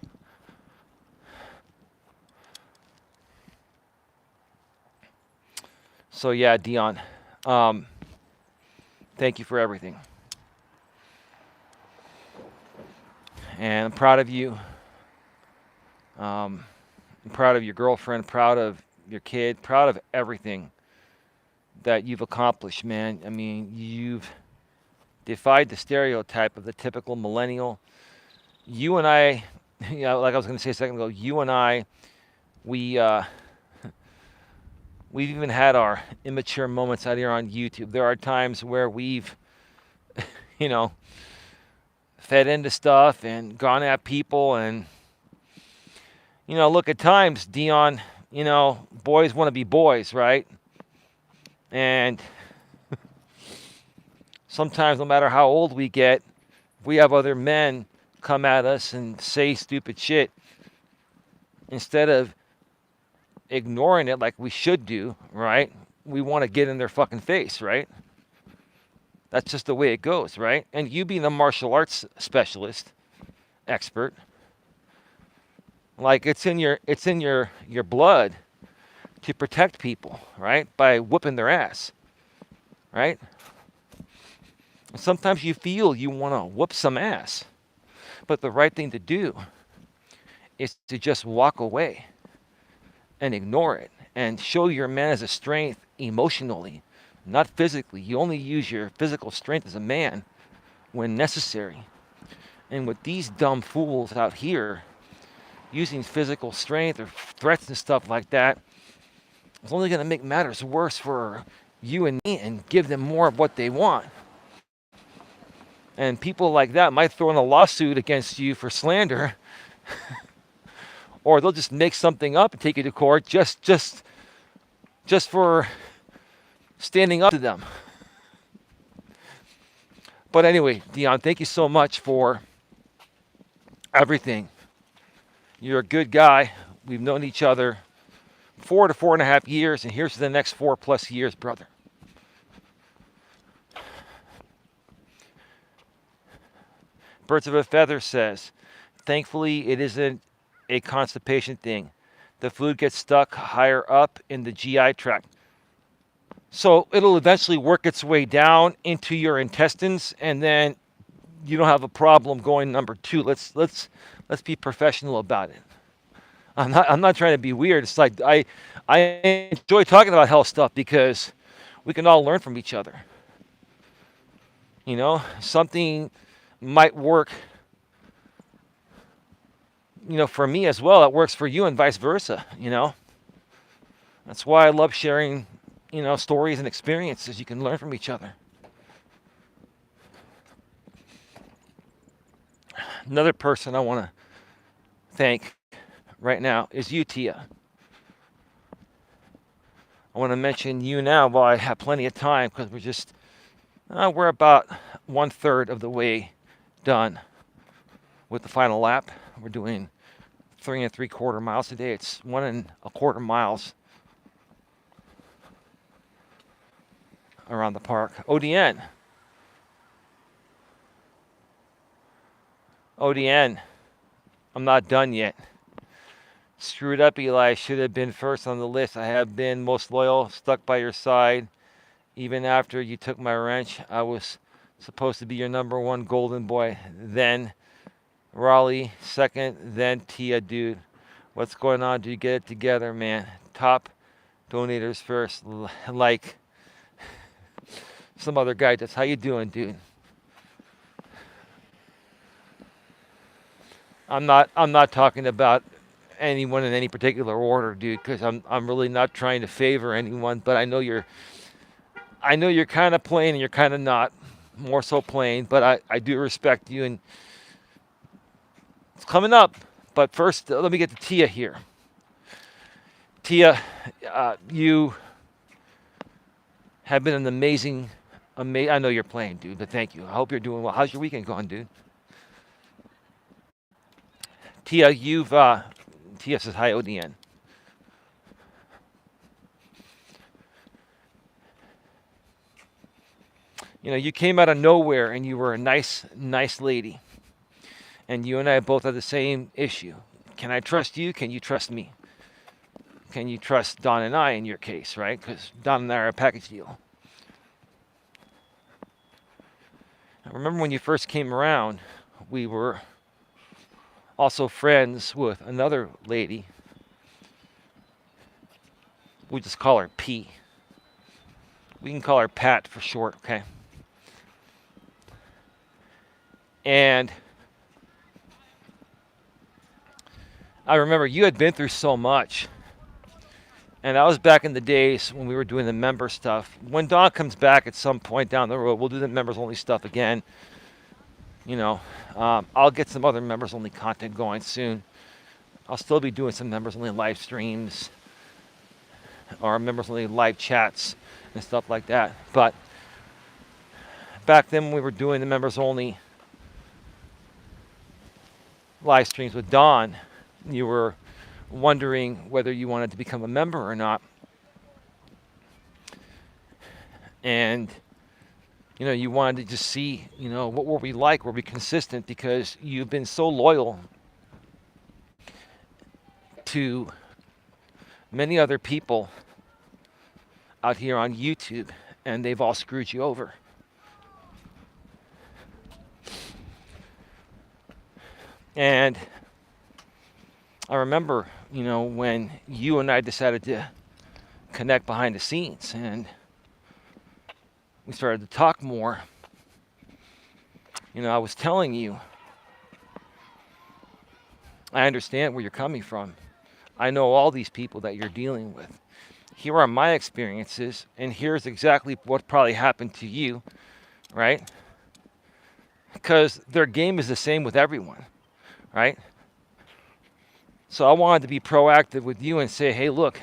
So yeah, Dion, thank you for everything. And I'm proud of you. I'm proud of your girlfriend, proud of your kid, proud of everything that you've accomplished, man. I mean, you've defied the stereotype of the typical millennial. You and I, like I was going to say a second ago, you and I, we've even had our immature moments out here on YouTube. There are times where we've, you know, fed into stuff and gone at people. And, look, at times, Dion, boys want to be boys, right? And sometimes, no matter how old we get, we have other men come at us and say stupid shit. Instead of ignoring it like we should do, right? We want to get in their fucking face, right? That's just the way it goes, right? And you being a martial arts specialist, expert, like it's in your blood to protect people, right? By whooping their ass, right? And sometimes you feel you want to whoop some ass, but the right thing to do is to just walk away and ignore it and show your man as a strength emotionally, not physically. You only use your physical strength as a man when necessary. And with these dumb fools out here using physical strength or threats and stuff like that, it's only going to make matters worse for you and me and give them more of what they want. And people like that might throw in a lawsuit against you for slander, or they'll just make something up and take you to court just for standing up to them. But anyway, Dion, thank you so much for everything. You're a good guy. We've known each other 4 to 4.5 years, and here's the next 4+ years, brother. Birds of a Feather says, thankfully, it isn't a constipation thing. The food gets stuck higher up in the GI tract. So it'll eventually work its way down into your intestines, and then you don't have a problem going number two. Let's be professional about it. I'm not trying to be weird. It's like I enjoy talking about health stuff because we can all learn from each other. Something might work, for me as well. It works for you and vice versa. That's why I love sharing, stories and experiences. You can learn from each other. Another person I want to thank right now is you, Tia. I want to mention you now while I have plenty of time, because we're about 1/3 of the way done with the final lap. We're doing 3 3/4 miles today. It's 1 1/4 miles around the park. ODN, I'm not done yet. Screwed up, Eli. Should have been first on the list. I have been most loyal, stuck by your side. Even after you took my wrench, I was supposed to be your number one golden boy. Then Raleigh, second, then Tia, dude. What's going on? Do you get it together, man? Top donators first, like some other guy does. How you doing, dude? I'm not talking about anyone in any particular order, dude, because I'm really not trying to favor anyone, but I know you're kind of playing and you're kind of not, more so playing, but I do respect you, and it's coming up. But first, let me get to Tia here. Tia, you have been an amazing. I know you're playing, dude, but thank you. I hope you're doing well. How's your weekend going, dude? Tia, Tia says hi, ODN. You came out of nowhere and you were a nice lady. And you and I both have the same issue. Can I trust you? Can you trust me? Can you trust Don and I in your case, right? Because Don and I are a package deal. I remember when you first came around, we were also friends with another lady. We just call her P. We can call her Pat for short, okay? And I remember you had been through so much. And that was back in the days when we were doing the member stuff. When Don comes back at some point down the road, we'll do the members only stuff again. I'll get some other members only content going soon. I'll still be doing some members only live streams or members only live chats and stuff like that. But back then when we were doing the members only live streams with Don, you were wondering whether you wanted to become a member or not. And you wanted to just see, what were we like? Were we consistent? Because you've been so loyal to many other people out here on YouTube, and they've all screwed you over. And I remember, when you and I decided to connect behind the scenes and we started to talk more. I was telling you, I understand where you're coming from. I know all these people that you're dealing with. Here are my experiences, and here's exactly what probably happened to you, right? Because their game is the same with everyone, right? So I wanted to be proactive with you and say, hey, look,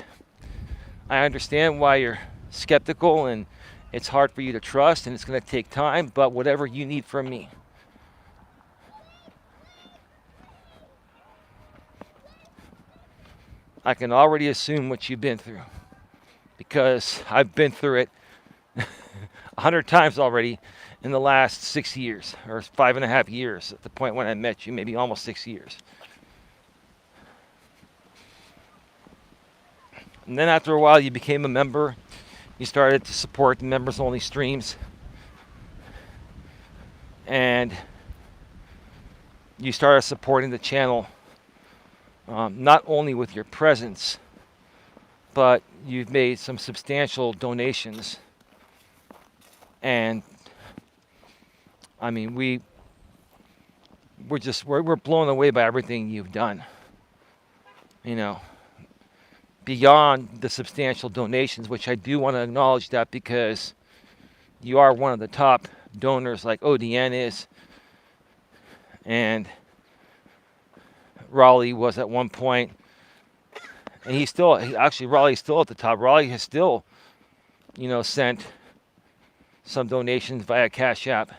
I understand why you're skeptical and it's hard for you to trust and it's going to take time, but whatever you need from me. I can already assume what you've been through because I've been through it 100 times already in the last 6 years or 5.5 years at the point when I met you, maybe almost 6 years. And then after a while, you became a member. You started to support the members-only streams. And you started supporting the channel not only with your presence, but you've made some substantial donations. And I mean, we're blown away by everything you've done. You know, beyond the substantial donations, which I do want to acknowledge that because you are one of the top donors like ODN is. And Raleigh was at one point, and Raleigh's still at the top. Raleigh has still, sent some donations via Cash App.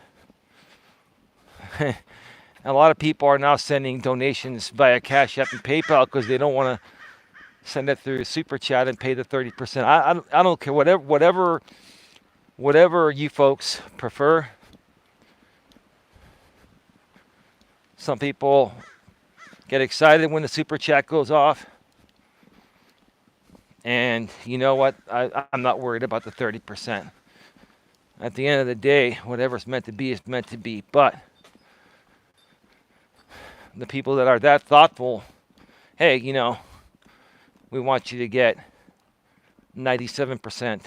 A lot of people are now sending donations via Cash App and PayPal because they don't want to send it through Super Chat and pay the 30%. I don't care, whatever you folks prefer. Some people get excited when the Super Chat goes off. And you know what? I'm not worried about the 30%. At the end of the day, whatever's meant to be is meant to be. But the people that are that thoughtful, hey, we want you to get 97%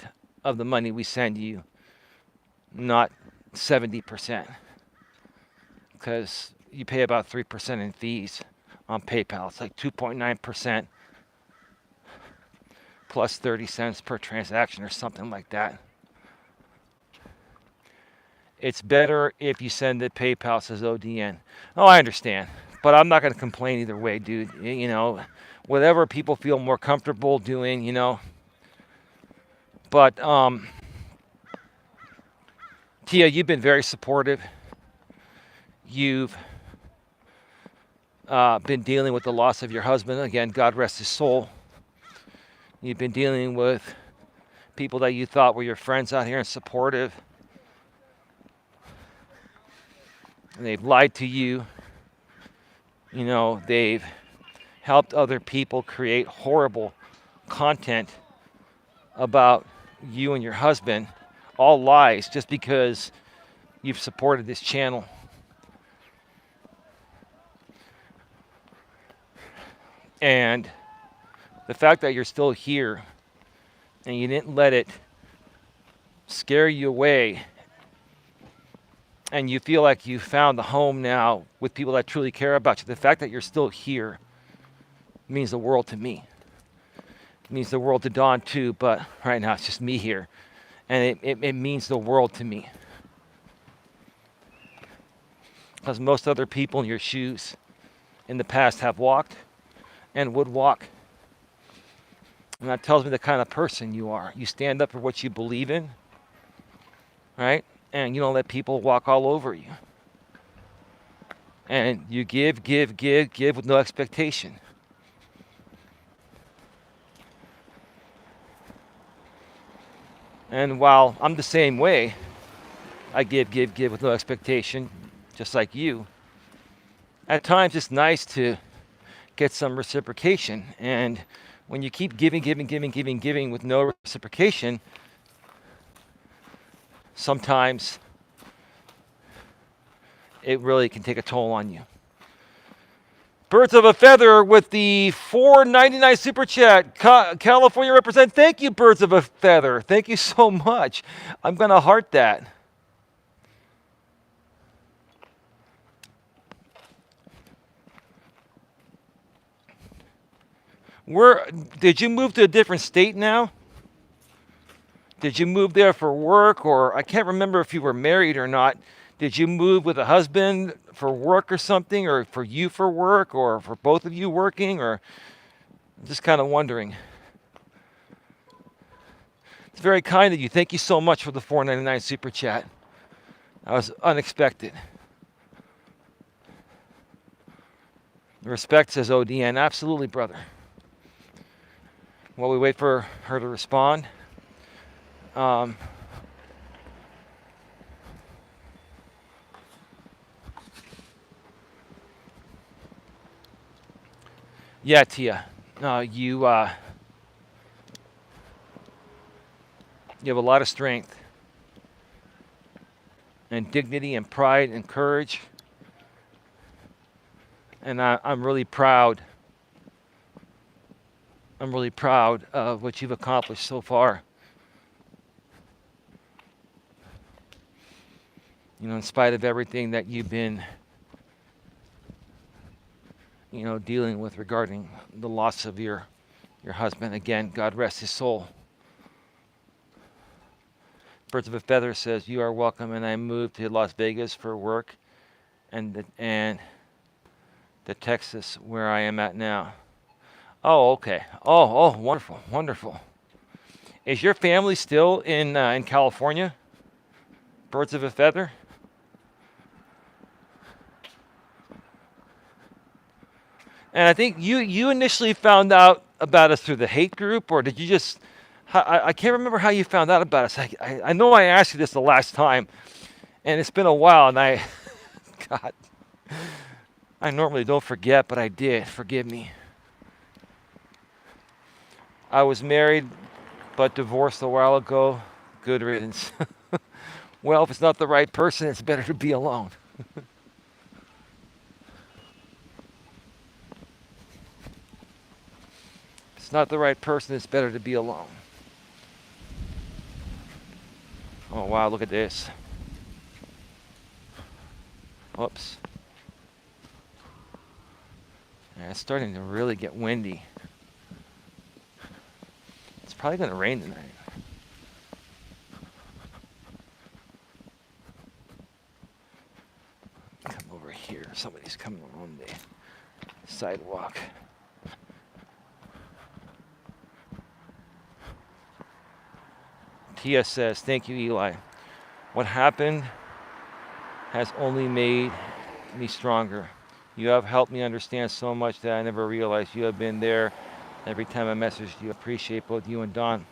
of the money we send you, not 70%. Because you pay about 3% in fees on PayPal. It's like 2.9% plus 30 cents per transaction or something like that. It's better if you send it PayPal, says ODN. Oh, I understand. But I'm not going to complain either way, dude. Whatever people feel more comfortable doing, But, Tia, you've been very supportive. You've been dealing with the loss of your husband. Again, God rest his soul. You've been dealing with people that you thought were your friends out here and supportive. And they've lied to you. They've helped other people create horrible content about you and your husband. All lies, just because you've supported this channel. And the fact that you're still here and you didn't let it scare you away, and you feel like you found the home now with people that truly care about you, the fact that you're still here means the world to me. It means the world to Dawn too, but right now it's just me here. And it means the world to me. Because most other people in your shoes in the past have walked and would walk. And that tells me the kind of person you are. You stand up for what you believe in, right? And you don't let people walk all over you. And you give with no expectation. And while I'm the same way, I give with no expectation, just like you. At times it's nice to get some reciprocation. And when you keep giving with no reciprocation, sometimes it really can take a toll on you. Birds of a Feather with the $4.99 super chat. California represent. Thank you, Birds of a Feather. Thank you so much. I'm going to heart that. Did you move to a different state now? Did you move there for work, or I can't remember if you were married or not. Did you move with a husband for work or something, or for you for work, or for both of you working, or I'm just kind of wondering. It's very kind of you. Thank you so much for the $4.99 super chat. That was unexpected. Respect, says ODN. Absolutely, brother. while we wait for her to respond. Um, yeah, Tia, you have a lot of strength and dignity and pride and courage, and I'm really proud. I'm really proud of what you've accomplished so far. In spite of everything that you've been, dealing with regarding the loss of your husband. Again, God rest his soul. Birds of a Feather says, "You are welcome," and I moved to Las Vegas for work, and the Texas where I am at now. Oh, okay. Oh, wonderful, wonderful. Is your family still in California? Birds of a Feather. And I think you initially found out about us through the hate group, or did you just? I can't remember how you found out about us. I know I asked you this the last time, and it's been a while, and God, I normally don't forget, but I did. Forgive me. I was married, but divorced a while ago. Good riddance. Well, if it's not the right person, it's better to be alone. If it's not the right person, it's better to be alone. Oh, wow, look at this. Whoops. Yeah, it's starting to really get windy. It's probably going to rain tonight. Come over here. Somebody's coming along the sidewalk. Tia says, "Thank you, Eli. What happened has only made me stronger. You have helped me understand so much that I never realized. You have been there every time I messaged you. Appreciate both you and Don."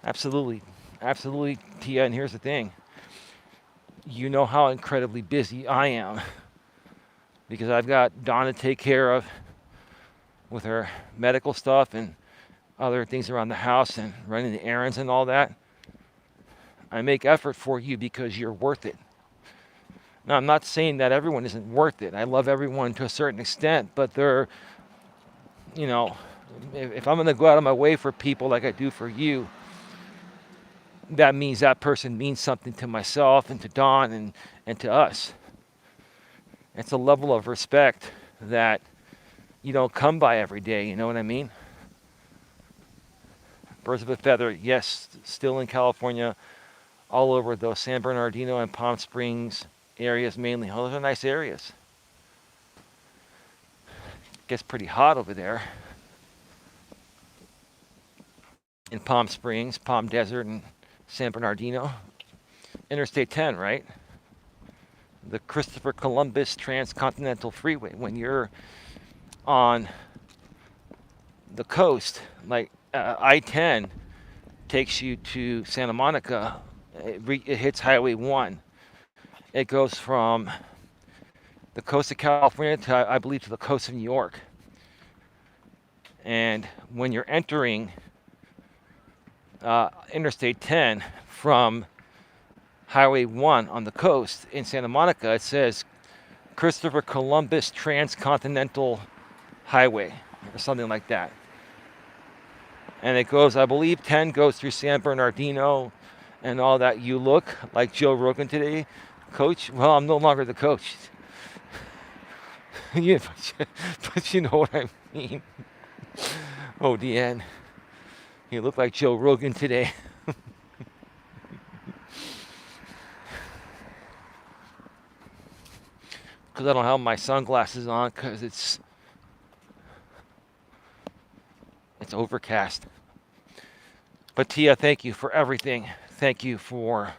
Absolutely. Absolutely, Tia. And here's the thing. You know how incredibly busy I am because I've got Dawn to take care of with her medical stuff and other things around the house and running the errands and all that. I make effort for you because you're worth it. Now, I'm not saying that everyone isn't worth it. I love everyone to a certain extent, but you know, if I'm going to go out of my way for people like I do for you, that means that person means something to myself and to Dawn and to us. It's a level of respect that you don't come by every day, you know what I mean? Birds of a Feather, yes, still in California, all over those San Bernardino and Palm Springs areas mainly. Oh, those are nice areas. Gets pretty hot over there. In Palm Springs, Palm Desert, and San Bernardino. Interstate 10, right? The Christopher Columbus Transcontinental Freeway. When you're on the coast, like I-10 takes you to Santa Monica, it hits Highway 1. It goes from the coast of California to, I believe, to the coast of New York. And when you're entering Interstate 10 from Highway 1 on the coast in Santa Monica, it says Christopher Columbus Transcontinental Highway or something like that. And it goes, I believe 10 goes through San Bernardino and all that. You look like Joe Rogan today, coach. Well, I'm no longer the coach. Yeah, but you know what I mean. Oh, Deanne, you look like Joe Rogan today. Because I don't have my sunglasses on because it's overcast. But Tia, thank you for everything. Thank you for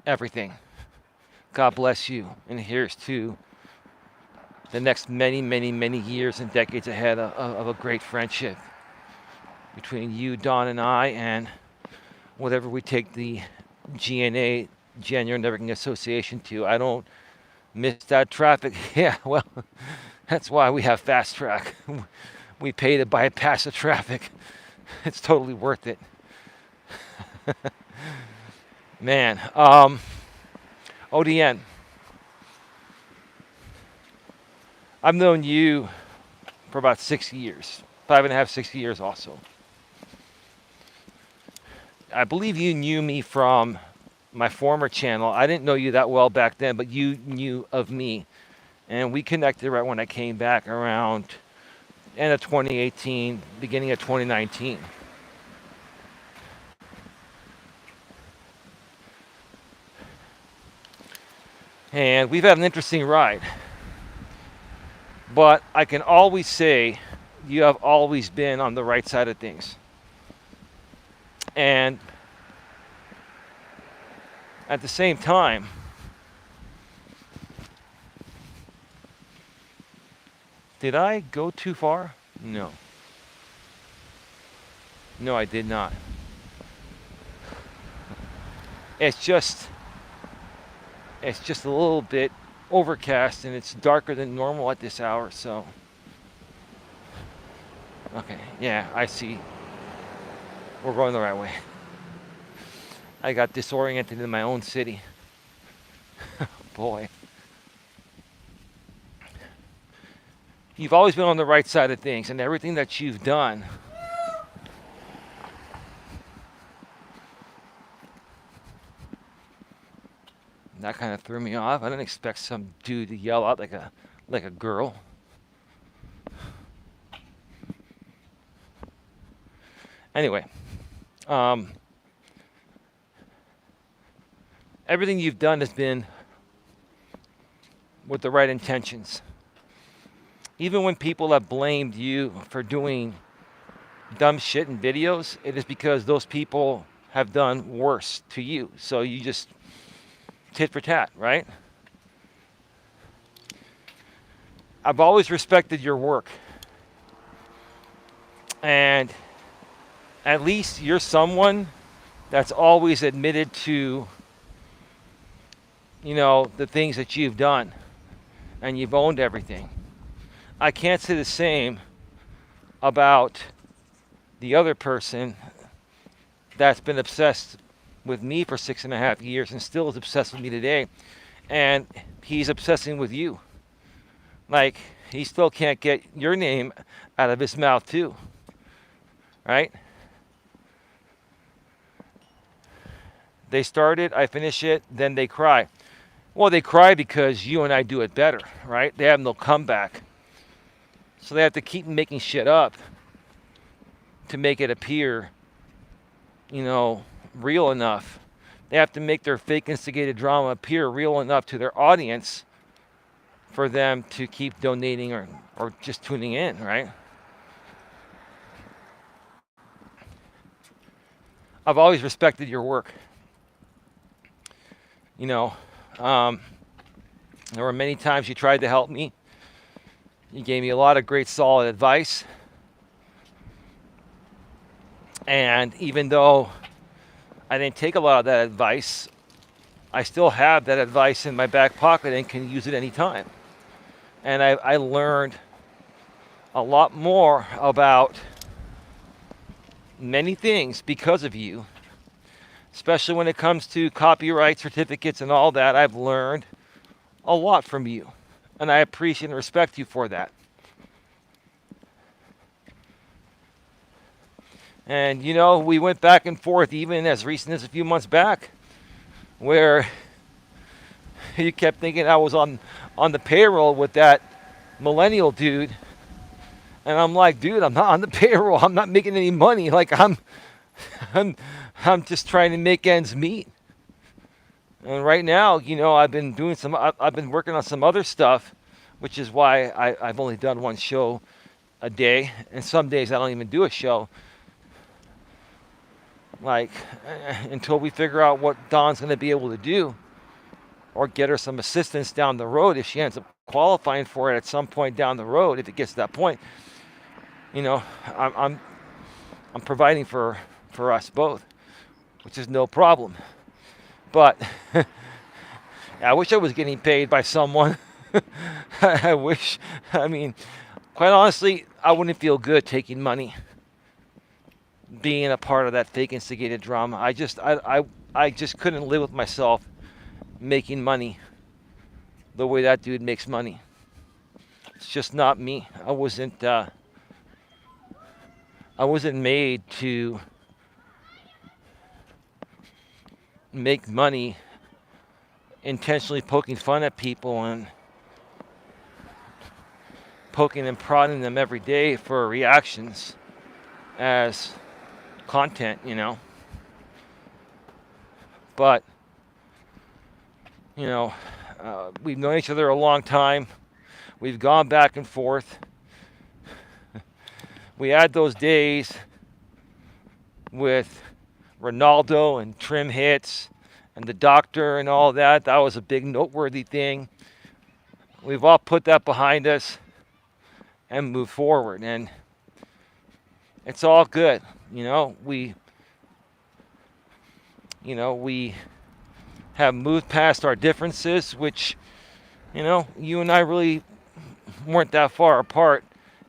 everything. God bless you. And here's to the next many, many, many years and decades ahead of a great friendship between you, Don, and I, and whatever we take the GNA, January Networking Association to. I don't miss that traffic. Yeah, well, that's why we have fast track. We pay to bypass the traffic. It's totally worth it. Man, ODN. I've known you for about 6 years, 5.5, 6 years also. I believe you knew me from my former channel. I didn't know you that well back then, but you knew of me. And we connected right when I came back around end of 2018, beginning of 2019. And we've had an interesting ride. But I can always say you have always been on the right side of things. And at the same time, did I go too far? No. No, I did not. It's just a little bit overcast and it's darker than normal at this hour, so. Okay, yeah, I see. We're going the right way. I got disoriented in my own city. Boy. You've always been on the right side of things, and everything that you've done that kind of threw me off. I didn't expect some dude to yell out like a girl. Anyway, everything you've done has been with the right intentions. Even when people have blamed you for doing dumb shit in videos, it is because those people have done worse to you. So you just tit for tat, right? I've always respected your work. And at least you're someone that's always admitted to, the things that you've done. And you've owned everything. I can't say the same about the other person that's been obsessed with me for 6.5 years and still is obsessed with me today. And he's obsessing with you. Like, he still can't get your name out of his mouth too. Right? They start it, I finish it, then they cry. Well, they cry because you and I do it better, right? They have no comeback. So they have to keep making shit up to make it appear, real enough. They have to make their fake instigated drama appear real enough to their audience for them to keep donating or just tuning in, right? I've always respected your work. There were many times you tried to help me. You gave me a lot of great solid advice. And even though I didn't take a lot of that advice, I still have that advice in my back pocket and can use it anytime. And I learned a lot more about many things because of you, especially when it comes to copyright certificates and all that. I've learned a lot from you, and I appreciate and respect you for that. And we went back and forth even as recent as a few months back, where you kept thinking I was on the payroll with that millennial dude. And I'm like, dude, I'm not on the payroll. I'm not making any money. Like I'm just trying to make ends meet. And right now, I've been working on some other stuff, which is why I've only done one show a day. And some days I don't even do a show. Like, until we figure out what Don's going to be able to do. or get her some assistance down the road if she ends up qualifying for it at some point down the road. If it gets to that point, you know, I'm I'm, I'm providing for us both, which is no problem. But I wish I was getting paid by someone. I wish. I mean, quite honestly, I wouldn't feel good taking money, being a part of that fake instigated drama. I just couldn't live with myself making money the way that dude makes money. It's just not me. I wasn't made to make money intentionally poking fun at people and poking and prodding them every day for reactions as content, But, you know, we've known each other a long time. We've gone back and forth. We had those days with Ronaldo and trim hits and the doctor and all that. That was a big noteworthy thing. We've all put that behind us and moved forward, and it's all good. We have moved past our differences, which, you and I really weren't that far apart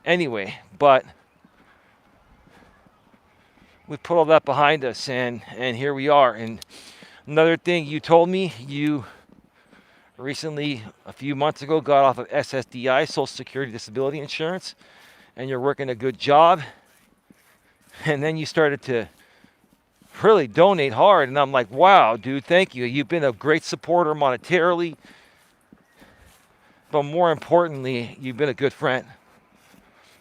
anyway, but we put all that behind us, and here we are. And another thing you told me, you recently, a few months ago, got off of SSDI, Social Security Disability Insurance, and you're working a good job, and then you started to really donate hard, and I'm like, wow, dude, thank you. You've been a great supporter monetarily, but more importantly, you've been a good friend.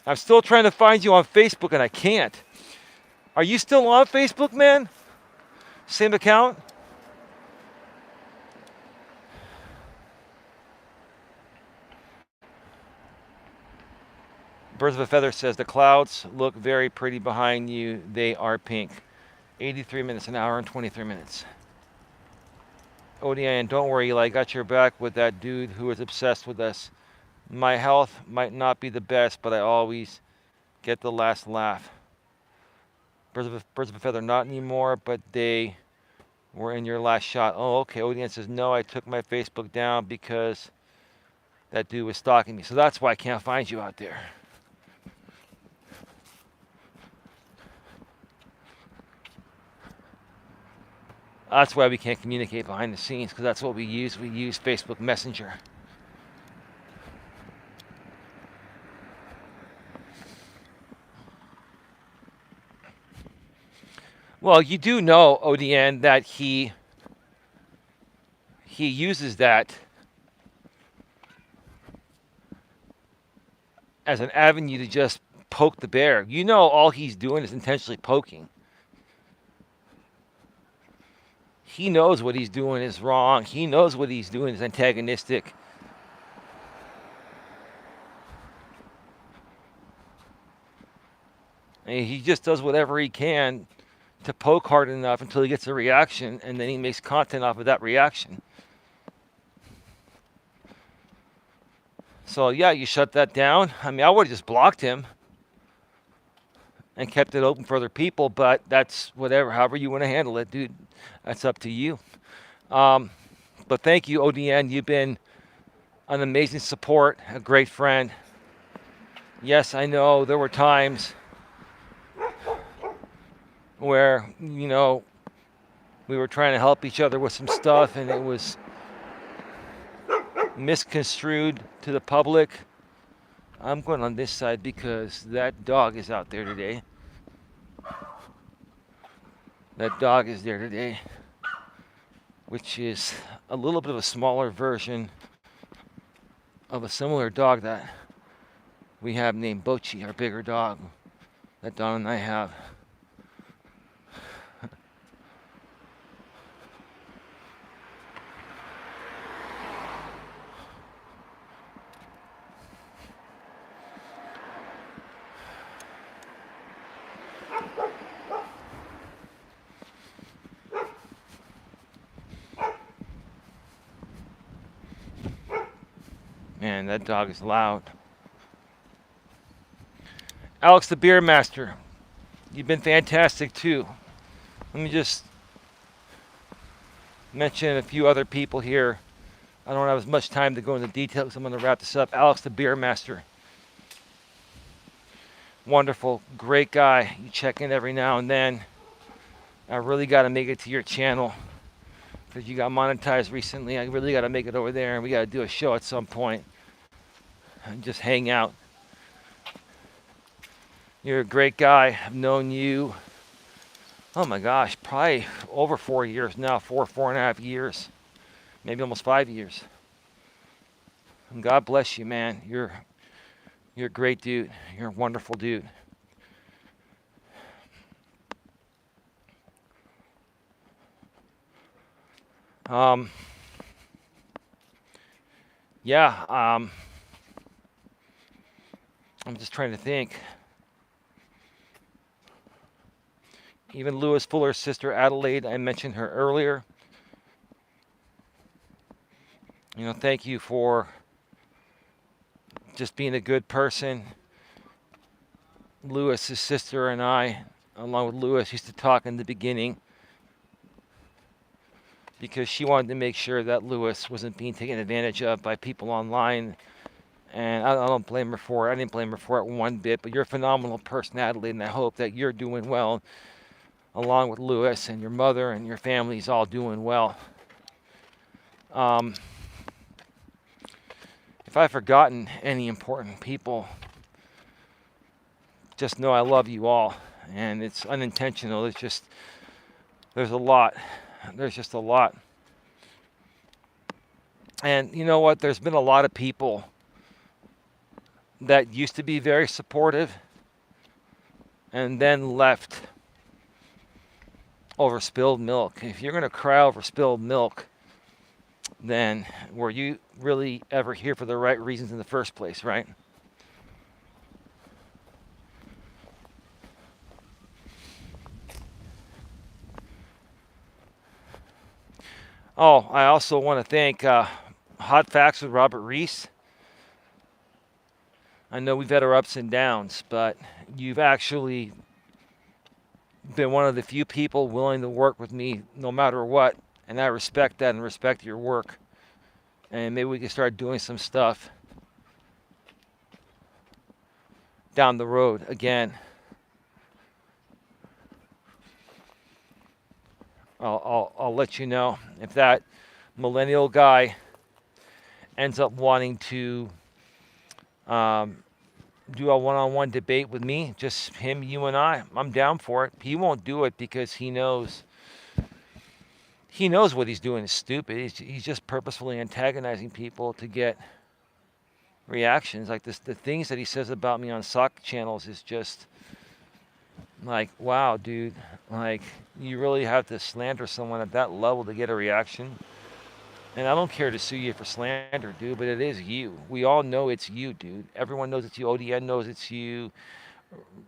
I'm still trying to find you on Facebook, and I can't. Are you still on Facebook, man? Same account? Birds of a Feather says, the clouds look very pretty behind you. They are pink. 83 minutes, an hour and 23 minutes. ODN, don't worry, Eli, I got your back with that dude who is obsessed with us. My health might not be the best, but I always get the last laugh. Birds of a Feather, not anymore, but they were in your last shot. Oh, okay. ODN says, no, I took my Facebook down because that dude was stalking me. So that's why I can't find you out there. That's why we can't communicate behind the scenes, because that's what we use. We use Facebook Messenger. Well, you do know, ODN, that he uses that as an avenue to just poke the bear. You know all he's doing is intentionally poking. He knows what he's doing is wrong. He knows what he's doing is antagonistic. And he just does whatever he can to poke hard enough until he gets a reaction, and then he makes content off of that reaction. So yeah, you shut that down. I mean, I would have just blocked him and kept it open for other people, but that's whatever, however you want to handle it, dude. That's up to you. But thank you, ODN. You've been an amazing support, a great friend. Yes, I know there were times where, we were trying to help each other with some stuff, and it was misconstrued to the public. I'm going on this side because that dog is out there today. That dog is there today, which is a little bit of a smaller version of a similar dog that we have named Bochi, our bigger dog that Don and I have. Man, that dog is loud. Alex the Beer Master, you've been fantastic too. Let me just mention a few other people here. I don't have as much time to go into details. I'm going to wrap this up. Alex the Beer Master. Wonderful, great guy. You check in every now and then. I really got to make it to your channel because you got monetized recently. I really got to make it over there, and we got to do a show at some point and just hang out. You're a great guy. I've known you, oh my gosh, probably over 4 years now, 4.5 years, maybe almost 5 years. And God bless you, man. You're a great dude. You're a wonderful dude. Yeah, I'm just trying to think. Even Lewis Fuller's sister Adelaide, I mentioned her earlier. Thank you for just being a good person. Lewis's sister and I, along with Lewis, used to talk in the beginning because she wanted to make sure that Lewis wasn't being taken advantage of by people online. And I don't blame her for it. I didn't blame her for it one bit, but you're a phenomenal person, Adelaide, and I hope that you're doing well, along with Lewis and your mother and your family's all doing well. If I've forgotten any important people, just know I love you all, and it's unintentional. There's a lot. There's just a lot. And you know what? There's been a lot of people that used to be very supportive and then left over spilled milk. If you're going to cry over spilled milk, then were you really ever here for the right reasons in the first place, right? Oh, I also want to thank Hot Facts with Robert Reese. I know we've had our ups and downs, but you've actually been one of the few people willing to work with me no matter what, and I respect that and respect your work. And maybe we can start doing some stuff down the road again. I'll let you know if that millennial guy ends up wanting to do a one-on-one debate with me, just him, you, and I. I'm down for it. He won't do it because he knows what he's doing is stupid. He's just purposefully antagonizing people to get reactions. Like this, the things that he says about me on sock channels is just like, wow, dude. Like, you really have to slander someone at that level to get a reaction. And I don't care to sue you for slander, dude, but it is you. We all know it's you, dude. Everyone knows it's you. ODN knows it's you.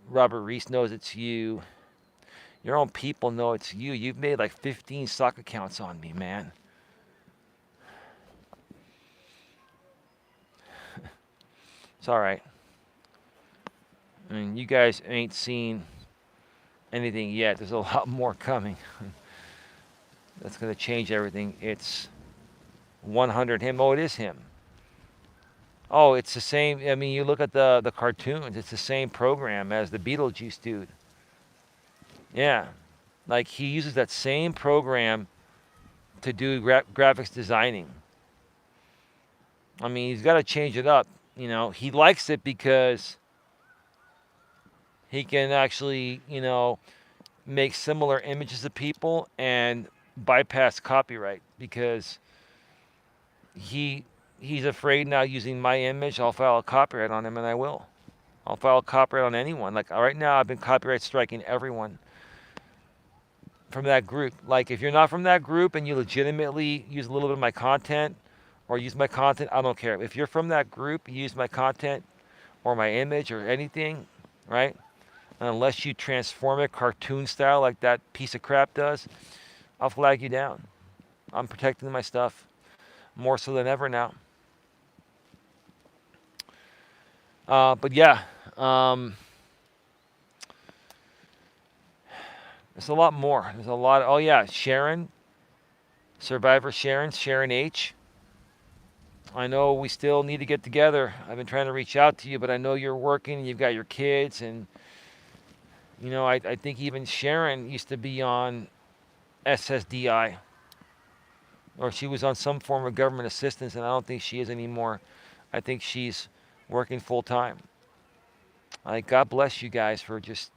Robert Reese knows it's you. Your own people know it's you. You've made like 15 sock accounts on me, man. It's all right. I mean, you guys ain't seen anything yet. There's a lot more coming. That's going to change everything. It's 100 him. Oh, it is him. Oh, it's the same. I mean, you look at the cartoons. It's the same program as the Beetlejuice dude. Yeah. Like, he uses that same program to do graphics designing. I mean, he's got to change it up. He likes it because he can actually, make similar images of people and bypass copyright because he's afraid now using my image, I'll file a copyright on him, and I will. I'll file a copyright on anyone. Like, right now, I've been copyright striking everyone from that group. Like, if you're not from that group and you legitimately use a little bit of my content or use my content, I don't care. If you're from that group, you use my content or my image or anything, right? Unless you transform it cartoon style like that piece of crap does, I'll flag you down. I'm protecting my stuff more so than ever now. But yeah, um, there's a lot more. There's a lot. Oh yeah, Sharon, Survivor Sharon, Sharon H. I know we still need to get together. I've been trying to reach out to you, but I know you're working. You've got your kids, and I think even Sharon used to be on SSDI, or she was on some form of government assistance, and I don't think she is anymore. I think she's working full time. God bless you guys for just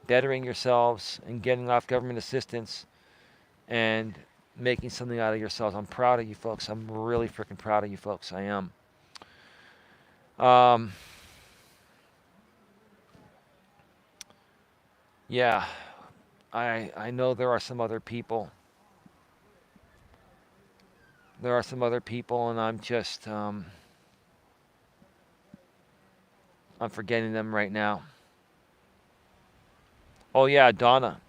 bettering yourselves and getting off government assistance and making something out of yourselves. I'm proud of you folks. I'm really freaking proud of you folks. I am. Um, yeah, I know there are some other people. There are some other people, and I'm forgetting them right now. Oh yeah, Donna.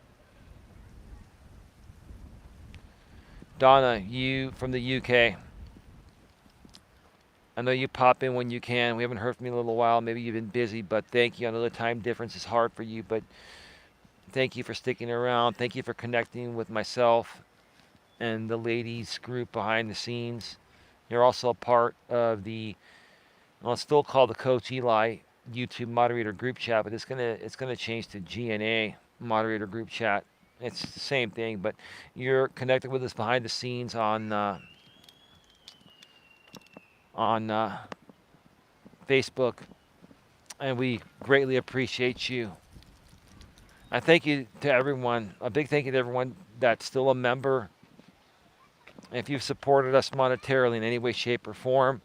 Donna, you from the UK. I know you pop in when you can. We haven't heard from you in a little while. Maybe you've been busy, but thank you. I know the time difference is hard for you, but thank you for sticking around. Thank you for connecting with myself and the ladies group behind the scenes. You're also a part of well, it's still called the Coach Eli YouTube moderator group chat, but it's gonna change to GNA moderator group chat. It's the same thing, but you're connected with us behind the scenes on Facebook, and we greatly appreciate you. I thank you to everyone. A big thank you to everyone that's still a member. If you've supported us monetarily in any way, shape, or form,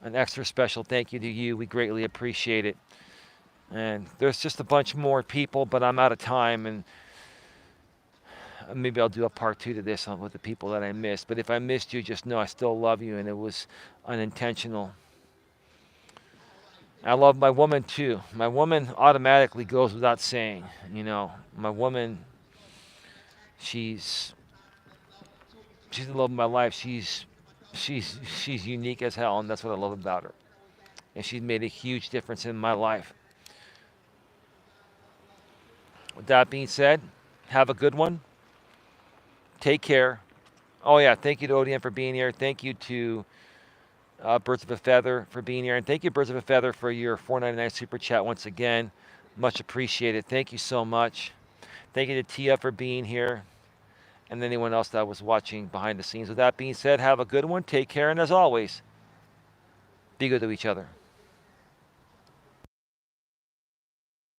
an extra special thank you to you. We greatly appreciate it. And there's just a bunch more people, but I'm out of time, and maybe I'll do a part two to this with the people that I missed. But if I missed you, just know I still love you, and it was unintentional. I love my woman too. My woman automatically goes without saying. My woman, she's she's the love of my life. She's unique as hell, and that's what I love about her. And she's made a huge difference in my life. With that being said, have a good one. Take care. Oh yeah, thank you to ODM for being here. Thank you to Birds of a Feather for being here, and thank you Birds of a Feather for your 4.99 super chat once again. Much appreciated. Thank you so much. Thank you to Tia for being here, and anyone else that was watching behind the scenes. With that being said, have a good one. Take care, and as always, be good to each other.